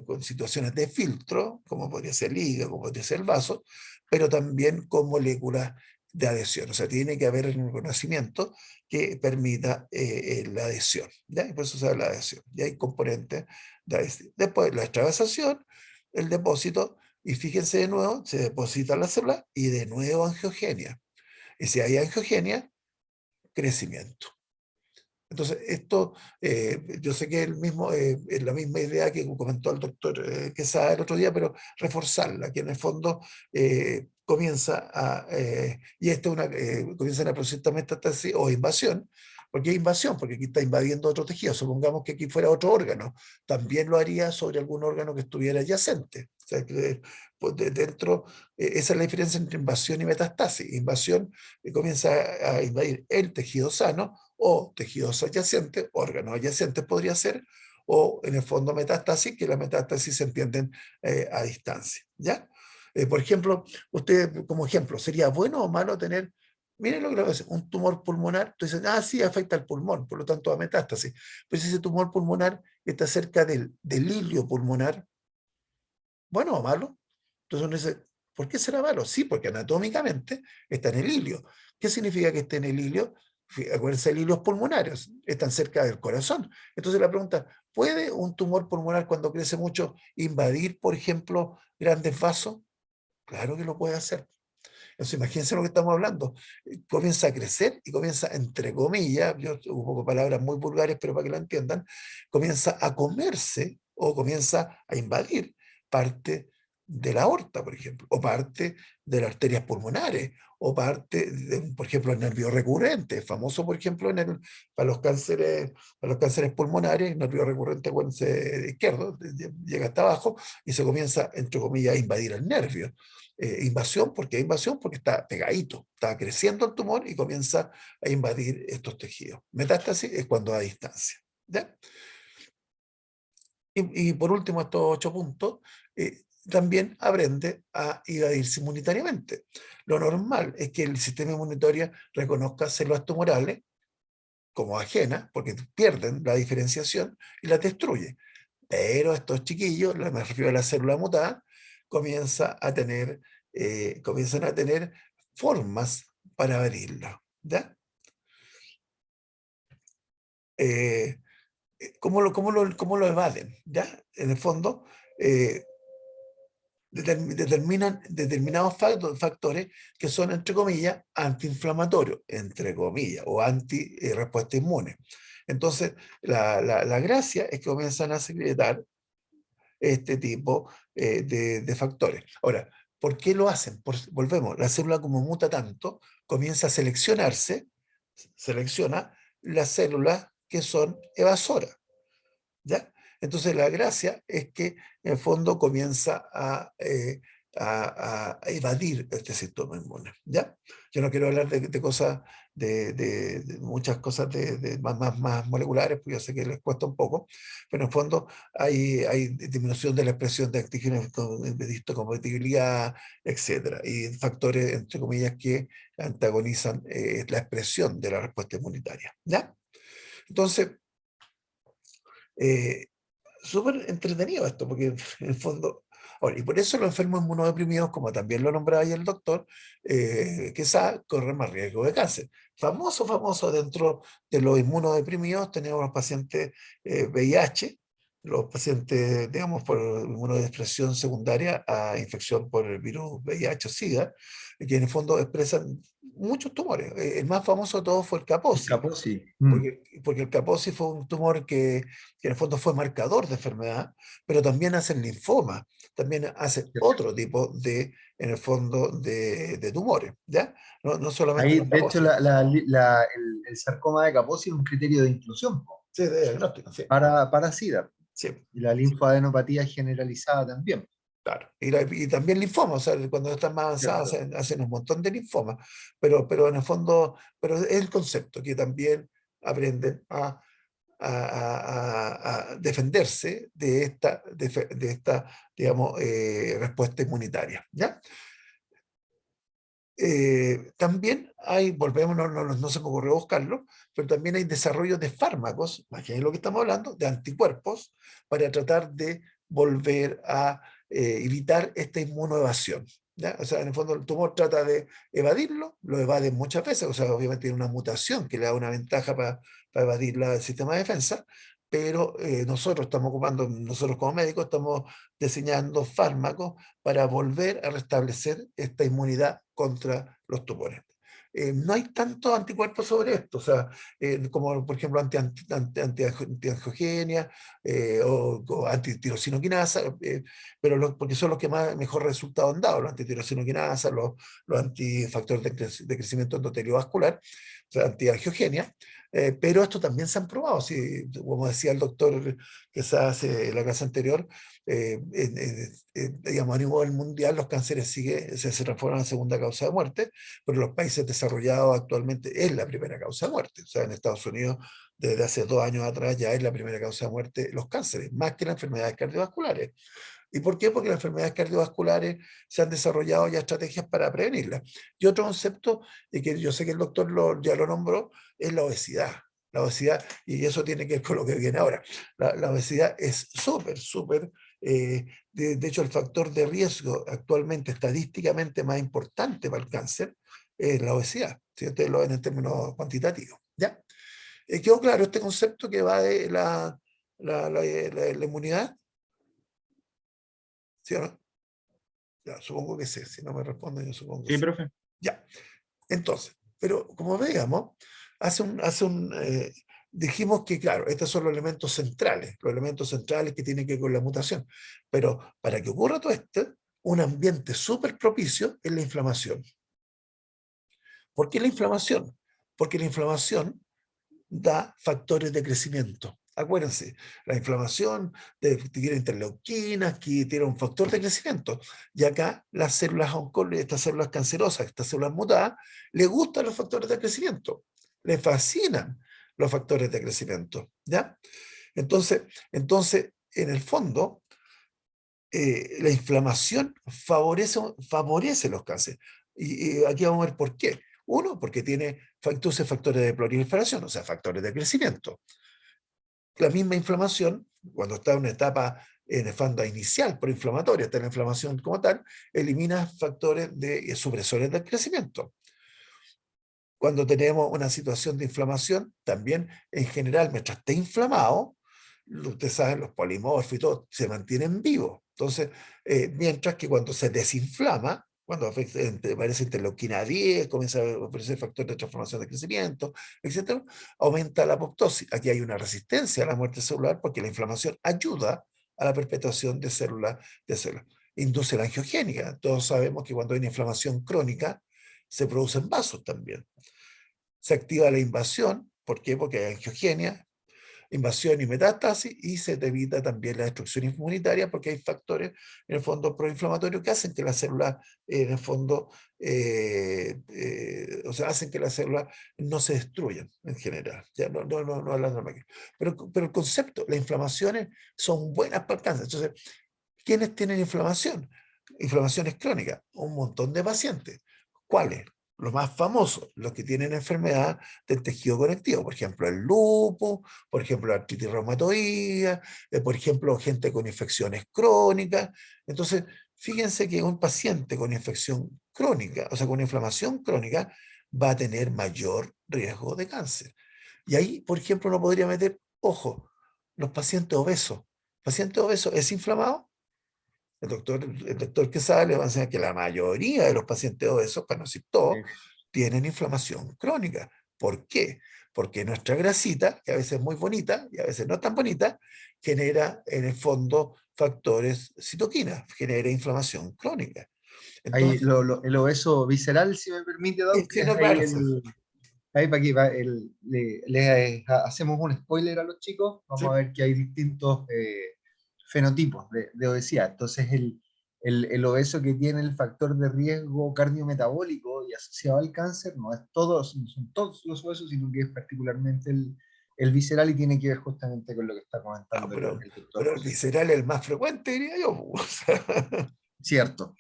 con situaciones de filtro, como podría ser el hígado, como podría ser el vaso, pero también con moléculas de adhesión. O sea, tiene que haber un reconocimiento que permita la adhesión. ¿Ya? Y por eso se habla de adhesión. Y hay componentes de adhesión. Después, la extravasación, el depósito, y fíjense de nuevo, se deposita la célula y de nuevo angiogenia. Y si hay angiogenia, crecimiento. Entonces, esto, yo sé que es la misma idea que comentó el doctor Quesada el otro día, pero reforzarla, que en el fondo comienza y esta comienzan a producir esta metástasis o invasión. ¿Por qué invasión? Porque aquí está invadiendo otro tejido. Supongamos que aquí fuera otro órgano. También lo haría sobre algún órgano que estuviera adyacente. O sea, que, pues, dentro, esa es la diferencia entre invasión y metastasis. Invasión comienza a invadir el tejido sano, o tejidos adyacentes, órganos adyacentes podría ser, o en el fondo metástasis, que las metástasis se entienden a distancia. ¿Ya? Por ejemplo, usted como ejemplo, ¿sería bueno o malo tener, miren lo que le voy a decir, un tumor pulmonar? Entonces, sí, afecta al pulmón, por lo tanto a metástasis. Pero si ese tumor pulmonar está cerca del hilio pulmonar, ¿bueno o malo? Entonces uno dice, ¿por qué será malo? Sí, porque anatómicamente está en el hilio. ¿Qué significa que esté en el hilio? Acuérdense, el hilios pulmonares están cerca del corazón. Entonces la pregunta, ¿puede un tumor pulmonar cuando crece mucho invadir, por ejemplo, grandes vasos? Claro que lo puede hacer. Entonces imagínense lo que estamos hablando. Comienza a crecer y comienza, entre comillas, yo uso palabras muy vulgares, pero para que lo entiendan, comienza a comerse o comienza a invadir parte de la aorta, por ejemplo, o parte de las arterias pulmonares, o parte, por ejemplo, el nervio recurrente, famoso, por ejemplo, para los cánceres pulmonares, el nervio recurrente izquierdo llega hasta abajo y se comienza, entre comillas, a invadir el nervio. Invasión, ¿por qué invasión? Porque está pegadito, está creciendo el tumor y comienza a invadir estos tejidos. Metástasis es cuando a distancia. ¿Ya? Y por último, estos 8 puntos, también aprende a invadirse inmunitariamente. Lo normal es que el sistema inmunitario reconozca células tumorales como ajenas, porque pierden la diferenciación y las destruye. Pero estos chiquillos, me refiero a la célula mutada, comienzan a tener formas para evadirlo. ¿Ya? ¿Cómo lo evaden? ¿Ya? En el fondo, determinan determinados factores que son, entre comillas, antiinflamatorios, entre comillas, o anti-respuesta inmune. Entonces, la gracia es que comienzan a secretar este tipo de factores. Ahora, ¿por qué lo hacen? Volvemos, la célula como muta tanto, comienza a selecciona las células que son evasoras. ¿Ya? Entonces la gracia es que en el fondo comienza a evadir este sistema inmune. ¿Ya? Yo no quiero hablar de cosas, de muchas cosas más moleculares, porque yo sé que les cuesta un poco, pero en el fondo hay disminución de la expresión de antígenos de histocompatibilidad, etc. Y factores, entre comillas, que antagonizan la expresión de la respuesta inmunitaria. ¿Ya? Entonces, eh, súper entretenido esto, porque en el fondo, ahora, y por eso los enfermos inmunodeprimidos, como también lo nombraba ahí el doctor, quizá corren más riesgo de cáncer. Famoso dentro de los inmunodeprimidos, tenemos los pacientes VIH, los pacientes, digamos, por inmunodepresión secundaria a infección por el virus VIH o SIDA, que en el fondo expresan muchos tumores. El más famoso de todos fue el El Kaposi, Kaposi. porque el Kaposi fue un tumor que en el fondo fue marcador de enfermedad, pero también hace linfoma, también hace otro tipo en el fondo, de tumores, ¿ya? No solamente Ahí, los de hecho, Kaposi. el sarcoma de Kaposi es un criterio de inclusión, po. Sí, de diagnóstico, sí. para SIDA. Sí, Y la linfadenopatía generalizada también. claro. Y también linfoma, o sea, cuando están más avanzadas ¿Cierto? hacen un montón de linfomas, pero en el fondo, pero es el concepto que también aprenden a defenderse de esta digamos, respuesta inmunitaria, ¿ya? También hay, volvemos, no se me ocurrió buscarlo, pero también hay desarrollo de fármacos, imagínense lo que estamos hablando, de anticuerpos, para tratar de volver a evitar esta inmunoevasión. ¿Ya? O sea, en el fondo el tumor trata de evadirlo, lo evade muchas veces, o sea, obviamente tiene una mutación que le da una ventaja para evadirla del sistema de defensa, pero nosotros estamos ocupando, nosotros como médicos estamos diseñando fármacos para volver a restablecer esta inmunidad contra los tumores. No hay tantos anticuerpos sobre esto, o sea, como por ejemplo antiangiogenia o antitirosinoquinasa, porque son los que mejor resultado han dado, los antitirosinoquinasa, los antifactores de crecimiento endotelio vascular, o sea, antiangiogenia, pero estos también se han probado, sí, como decía el doctor que se hace en la clase anterior, digamos, a nivel mundial los cánceres se transforman en segunda causa de muerte, pero en los países desarrollados actualmente es la primera causa de muerte. O sea, en Estados Unidos desde hace 2 años atrás ya es la primera causa de muerte los cánceres, más que las enfermedades cardiovasculares. ¿Y por qué? Porque las enfermedades cardiovasculares se han desarrollado ya estrategias para prevenirlas. Y otro concepto, y que yo sé que el doctor ya lo nombró, es la obesidad. La obesidad, y eso tiene que ver con lo que viene ahora. La obesidad es súper, de hecho, el factor de riesgo actualmente estadísticamente más importante para el cáncer es la obesidad, si ustedes lo ven en términos cuantitativos. ¿Ya? ¿Quedó claro este concepto que va de la inmunidad? ¿Sí o no? Ya, supongo que sí, si no me responden, yo supongo que Sí, sí. profe. Ya, entonces, pero como veíamos, dijimos que, claro, estos son los elementos centrales que tienen que ver con la mutación, pero para que ocurra todo esto, un ambiente súper propicio es la inflamación. ¿Por qué la inflamación? Porque la inflamación da factores de crecimiento. Acuérdense, la inflamación tiene interleuquinas, que tiene un factor de crecimiento. Y acá las células oncológicas, estas células cancerosas, estas células mutadas, les gustan los factores de crecimiento. Les fascinan los factores de crecimiento. ¿Ya? Entonces, en el fondo, la inflamación favorece los cánceres. Y aquí vamos a ver por qué. Uno, porque induce factores de proliferación, o sea, factores de crecimiento. La misma inflamación, cuando está en una etapa en el fondo inicial proinflamatoria, está la inflamación como tal, elimina factores de supresores del crecimiento. Cuando tenemos una situación de inflamación, también en general, mientras esté inflamado, ustedes saben, los polimorfos y todo se mantienen vivos. Entonces, mientras que cuando se desinflama, cuando aparece interleuquina 10, comienza a aparecer factor de transformación de crecimiento, etcétera, aumenta la apoptosis. Aquí hay una resistencia a la muerte celular porque la inflamación ayuda a la perpetuación de células. Induce la angiogénica. Todos sabemos que cuando hay una inflamación crónica, se producen vasos también. Se activa la invasión, ¿por qué? Porque hay angiogenia, invasión y metástasis, y se evita también la destrucción inmunitaria porque hay factores en el fondo proinflamatorios que hacen que las células en el fondo o sea, hacen que las células no se destruyan en general, ya no hablando de pero el concepto, las inflamaciones son buenas para el cáncer. Entonces, ¿quiénes tienen inflamación? Inflamaciones crónicas, un montón de pacientes. ¿Cuáles? Los más famosos, los que tienen enfermedad del tejido conectivo, por ejemplo, el lupus, por ejemplo, la artritis reumatoidea, por ejemplo, gente con infecciones crónicas. Entonces, fíjense que un paciente con infección crónica, o sea, con inflamación crónica, va a tener mayor riesgo de cáncer. Y ahí, por ejemplo, uno podría meter, ojo, los pacientes obesos. ¿Paciente obeso es inflamado? El doctor Quesada le va a enseñar que la mayoría de los pacientes obesos, para no decir todos, Sí. tienen inflamación crónica. ¿Por qué? Porque nuestra grasita, que a veces es muy bonita y a veces no tan bonita, genera en el fondo factores citoquinas, genera inflamación crónica. Ahí Entonces, el obeso visceral, si me permite, Doc, sí, es no, ahí claro, sí. ahí para aquí hacemos un spoiler a los chicos, Sí, vamos a ver que hay distintos fenotipos de obesidad. Entonces, el obeso que tiene el factor de riesgo cardiometabólico y asociado al cáncer no es todos, no son todos los obesos, sino que es particularmente el visceral y tiene que ver justamente con lo que está ah, comentando el doctor pero el José. visceral es el más frecuente, diría yo. O sea, Cierto,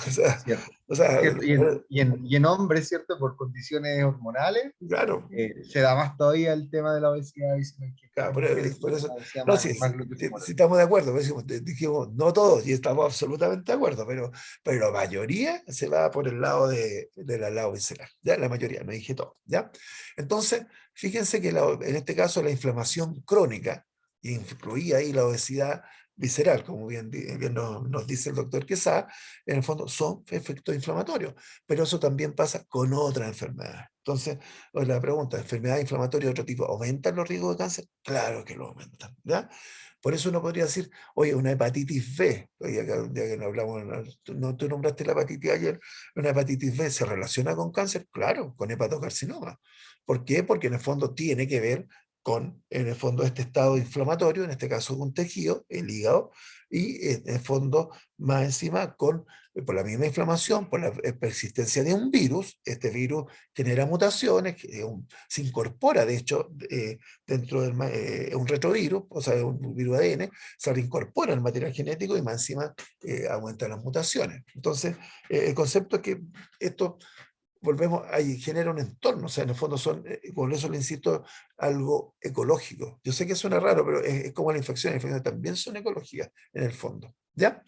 o sea, cierto. o sea, Cierto. Y en hombres, ¿cierto? Por condiciones hormonales, claro. se da más todavía el tema de la obesidad visceral, que Claro, es por eso, una obesidad no, más, sí, más sí, gluteo-femoral. sí estamos de acuerdo, pues dijimos, no todos, y estamos absolutamente de acuerdo, pero la mayoría se va por el lado de la lado visceral, ya, la mayoría, no dije todo, ya. Entonces, fíjense que en este caso la inflamación crónica, y incluía ahí la obesidad visceral, como bien nos dice el doctor Quesada, en el fondo son efectos inflamatorios, pero eso también pasa con otras enfermedades. Entonces, la pregunta, ¿enfermedades inflamatorias de otro tipo aumentan los riesgos de cáncer? Claro que lo aumentan, ¿ya? Por eso uno podría decir, oye, una hepatitis B, oye, ya que no hablamos, tú nombraste la hepatitis ayer, una hepatitis B se relaciona con cáncer, claro, con hepatocarcinoma. ¿Por qué? Porque en el fondo tiene que ver con, en el fondo, este estado inflamatorio, en este caso un tejido, el hígado, y en el fondo, más encima, por la misma inflamación, por la persistencia de un virus, este virus genera mutaciones, se incorpora, de hecho, dentro del un retrovirus, o sea, un virus ADN, se reincorpora el material genético y más encima aumenta las mutaciones. Entonces, el concepto es que esto, volvemos, ahí genera un entorno, o sea, en el fondo son, por eso le insisto, algo ecológico. Yo sé que suena raro, pero es como las infecciones también son ecológicas en el fondo, ¿ya?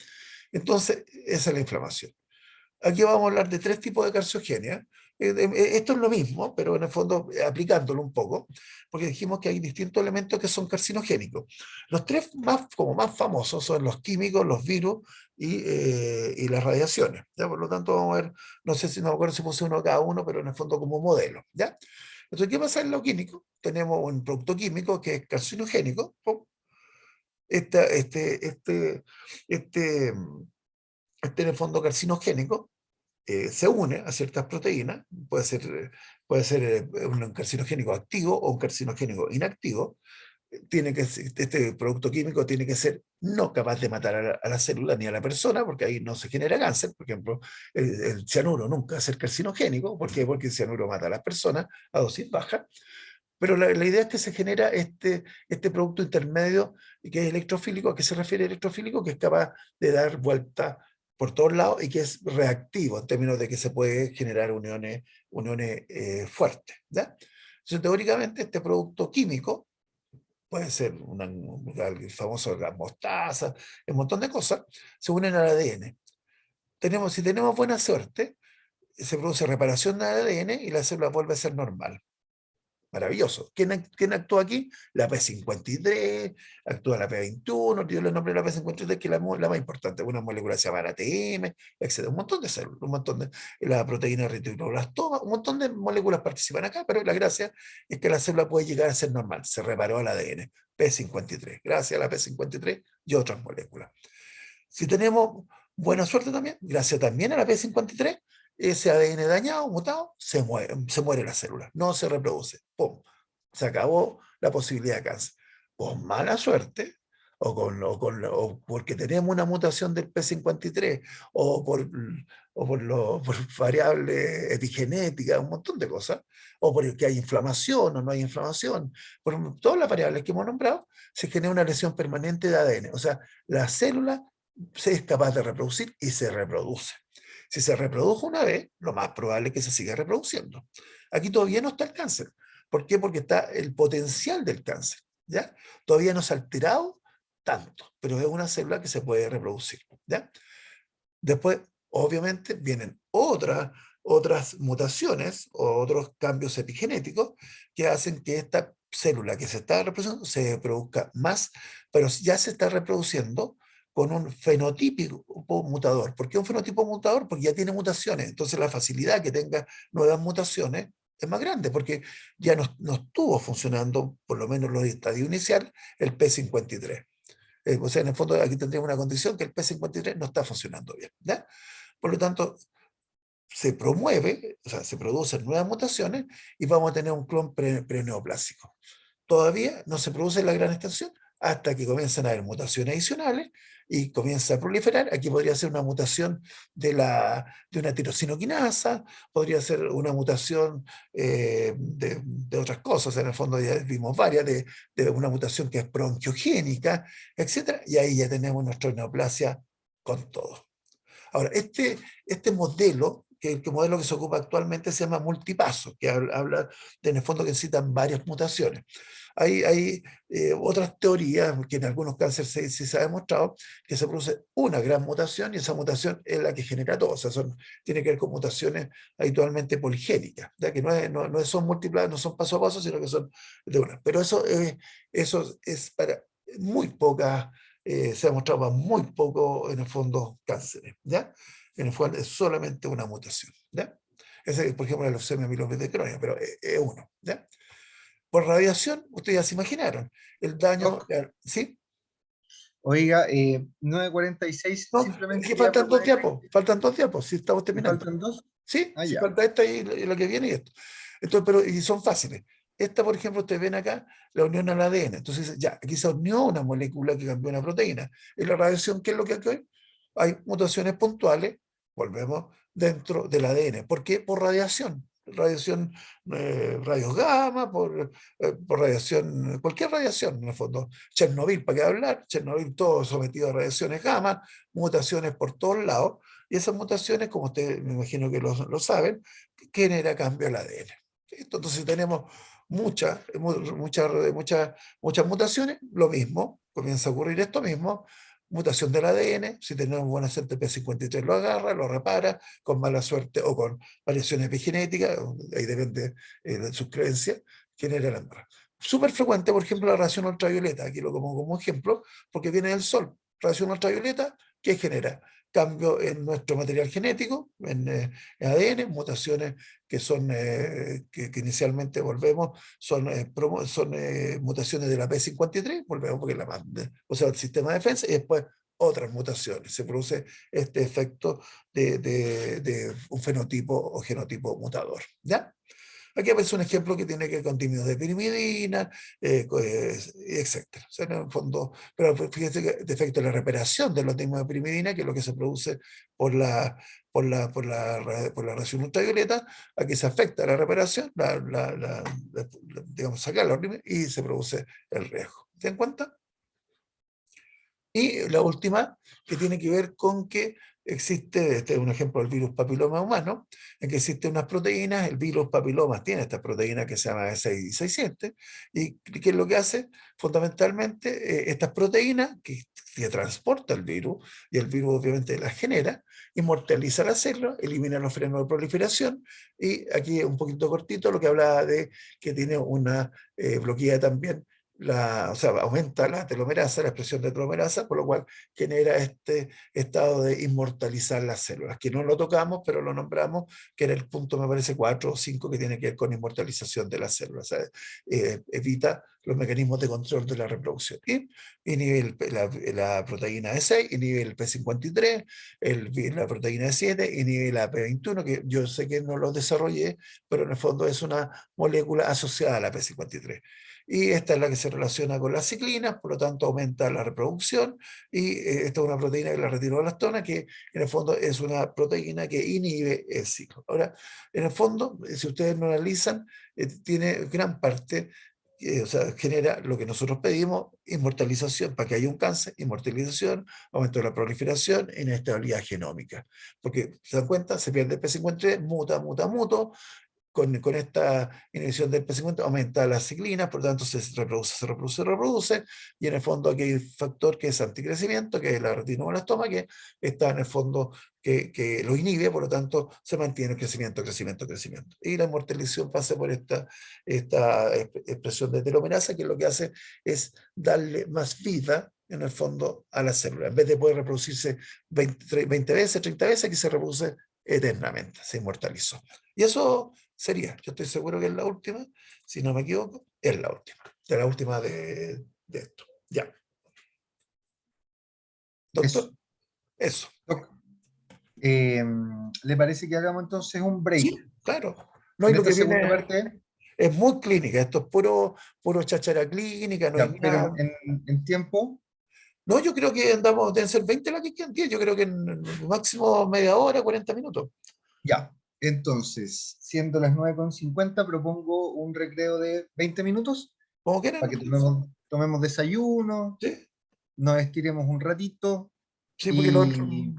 Entonces, esa es la inflamación. Aquí vamos a hablar de tres tipos de carcinogenia. Esto es lo mismo, pero en el fondo aplicándolo un poco, porque dijimos que hay distintos elementos que son carcinogénicos. Los tres como más famosos son los químicos, los virus y las radiaciones. ¿Ya? Por lo tanto, vamos a ver, no sé si no me acuerdo si puse uno cada uno, pero en el fondo como modelo. ¿Ya? Entonces, ¿qué pasa en lo químico? Tenemos un producto químico que es carcinogénico. ¡Pum! Este, este, este, este, este en el fondo carcinogénico se une a ciertas proteínas, puede ser un carcinogénico activo o un carcinogénico inactivo. Este producto químico tiene que ser no capaz de matar a la célula ni a la persona, porque ahí no se genera cáncer. Por ejemplo, el cianuro nunca va a ser carcinogénico. ¿Por qué? Porque el cianuro mata a las personas a dosis baja. Pero la idea es que se genera este producto intermedio que es electrofílico. ¿A qué se refiere electrofílico? Que es capaz de dar vuelta por todos lados y que es reactivo en términos de que se puede generar uniones fuertes. ¿Ya? Entonces, teóricamente, este producto químico puede ser el famoso gas mostaza, un montón de cosas, se unen al ADN. Si tenemos buena suerte, se produce reparación del ADN y la célula vuelve a ser normal. Maravilloso. ¿Quién actúa aquí? La P53, actúa la P21, yo le nombré la P53, que es la más importante, una molécula que se llama ATM, etc. Un montón de células, un montón de la proteína retinoblastoma, un montón de moléculas participan acá, pero la gracia es que la célula puede llegar a ser normal, se reparó el ADN, P53, gracias a la P53 y otras moléculas. Si tenemos buena suerte también, gracias también a la P53, ese ADN dañado, mutado, se muere la célula, no se reproduce. ¡Pum! Se acabó la posibilidad de cáncer. Con mala suerte, o porque tenemos una mutación del P53, por variables epigenéticas, un montón de cosas, o porque hay inflamación o no hay inflamación, por todas las variables que hemos nombrado, se genera una lesión permanente de ADN. O sea, la célula se es capaz de reproducir y se reproduce. Si se reprodujo una vez, lo más probable es que se siga reproduciendo. Aquí todavía no está el cáncer. ¿Por qué? Porque está el potencial del cáncer. ¿Ya? Todavía no se ha alterado tanto, pero es una célula que se puede reproducir. ¿Ya? Después, obviamente, vienen otras mutaciones o otros cambios epigenéticos que hacen que esta célula que se está reproduciendo se reproduzca más, pero ya se está reproduciendo con un fenotípico mutador. ¿Por qué un fenotipo mutador? Porque ya tiene mutaciones, entonces la facilidad que tenga nuevas mutaciones es más grande, porque ya no estuvo funcionando, por lo menos en los estadios inicial, el P53. O sea, en el fondo aquí tendríamos una condición que el P53 no está funcionando bien. ¿Ya? Por lo tanto, se promueve, o sea, se producen nuevas mutaciones y vamos a tener un clon preneoplásico. Todavía no se produce la gran extensión hasta que comienzan a haber mutaciones adicionales y comienza a proliferar. Aquí podría ser una mutación de una tirosinoquinasa, podría ser una mutación de otras cosas, en el fondo ya vimos varias, de una mutación que es bronquiogénica, etc. Y ahí ya tenemos nuestra neoplasia con todo. Ahora, este modelo, que el modelo que se ocupa actualmente se llama multipaso, que habla de, en el fondo, que necesitan varias mutaciones. Hay otras teorías, que en algunos cánceres sí se ha demostrado, que se produce una gran mutación y esa mutación es la que genera todo. O sea, tiene que ver con mutaciones habitualmente poligénicas, ya que no son múltiples, no son paso a paso, sino que son de una. Pero eso es para muy pocas, se ha demostrado para muy poco, en el fondo, cánceres, ¿ya? En el fondo es solamente una mutación, ¿ya? Ese, por ejemplo, la leucemia mieloide crónica, pero es uno, ¿ya? Por radiación, ustedes ya se imaginaron, el daño, Doc, ¿sí? oiga, 9:46, No, es simplemente que quería proponerle, faltan dos tiempos, si estamos ¿me terminando. faltan dos? Sí, Ah, si ya. falta esta y lo que viene y esto. Entonces, pero, y son fáciles. Esta, por ejemplo, ustedes ven acá la unión al ADN. Entonces, ya, aquí se unió una molécula que cambió una proteína. En la radiación, ¿qué es lo que hay? Hay mutaciones puntuales, volvemos, dentro del ADN. ¿Por qué? Por radiación. Radiación, rayos gamma, por radiación, cualquier radiación, en el fondo. Chernobyl, ¿para qué hablar? Chernobyl, todo sometido a radiaciones gamma, mutaciones por todos lados. Y esas mutaciones, como ustedes me imagino que lo saben, genera cambio al ADN. Entonces tenemos muchas mutaciones, lo mismo, comienza a ocurrir esto mismo, mutación del ADN, si tenemos buena suerte P53 lo agarra, lo repara, con mala suerte o con variaciones epigenéticas, ahí depende de sus creencias, genera la embarra. Súper frecuente, por ejemplo, la radiación ultravioleta, aquí lo pongo como ejemplo, porque viene del sol. Radiación ultravioleta, ¿qué genera? Cambio en nuestro material genético, en ADN, mutaciones que son, que inicialmente volvemos, son mutaciones de la P53, volvemos porque es la más, o sea, el sistema de defensa, y después otras mutaciones. Se produce este efecto de un fenotipo o genotipo mutador, ¿ya? Aquí aparece un ejemplo que tiene que ver con tímidos de pirimidina, etc. O sea, en el fondo, pero fíjense que defecto de la reparación de los tímidos de pirimidina, que es lo que se produce por la radiación ultravioleta, aquí se afecta la reparación, digamos, sacar la y se produce el riesgo. ¿Se dan cuenta? Y la última, que tiene que ver con que existe, este es un ejemplo del virus papiloma humano, en que existen unas proteínas, el virus papiloma tiene esta proteína que se llama E600, y ¿qué es lo que hace? Fundamentalmente, estas proteínas que transporta el virus, y el virus obviamente las genera, inmortaliza la célula, elimina los frenos de proliferación, y aquí un poquito cortito lo que hablaba de que tiene una bloquea también o sea, aumenta la telomerasa, la expresión de telomerasa, por lo cual genera este estado de inmortalizar las células, que no lo tocamos, pero lo nombramos, que era el punto, me parece, 4 o 5, que tiene que ver con inmortalización de las células. O sea, evita los mecanismos de control de la reproducción. Y inhibe la proteína E6, inhibe el P53, la proteína E7, inhibe la P21, que yo sé que no lo desarrollé, pero en el fondo es una molécula asociada a la P53. Y esta es la que se relaciona con las ciclinas, por lo tanto aumenta la reproducción, y esta es una proteína que es la retinoblastona, que en el fondo es una proteína que inhibe el ciclo. Ahora, en el fondo, si ustedes lo analizan, tiene gran parte, o sea, genera lo que nosotros pedimos, inmortalización, para que haya un cáncer, inmortalización, aumento de la proliferación, inestabilidad genómica. Porque, ¿se dan cuenta? Se pierde el P53, muta, con esta inhibición del P50 aumenta las ciclinas, por lo tanto se reproduce, y en el fondo aquí hay un factor que es anticrecimiento, que es la retinoblastoma, que está en el fondo, que lo inhibe, por lo tanto se mantiene el crecimiento. Y la inmortalización pasa por esta expresión de telomerasa, que lo que hace es darle más vida, en el fondo, a la célula. En vez de poder reproducirse 20 veces, 30 veces, aquí se reproduce eternamente, se inmortalizó. Y eso sería, yo estoy seguro que es la última, si no me equivoco, es la última de esto. Ya. Eso. Doctor, eso. Doc, ¿Le parece que hagamos entonces un break? Sí, claro. No, y En lo esta que segunda viene parte, es muy clínica, esto es puro cháchara clínica, no hay ya, pero nada. en tiempo, No, yo creo que andamos, deben ser 20 las que quedan, 10, yo creo que en máximo media hora, 40 minutos. ya. Entonces, siendo las 9:50, propongo un recreo de 20 minutos Como quieran, para que nomás. tomemos desayuno, Sí, nos estiremos un ratito sí, porque lo otro. y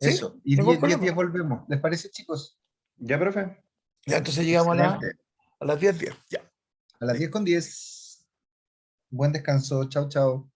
Sí, eso. Y ningún 10 problema. días volvemos. ¿Les parece, chicos? Ya, profe. Ya, entonces llegamos Excelente. a las 10:10. Ya. A las Listo. 10:10. Buen descanso. Chao, chao.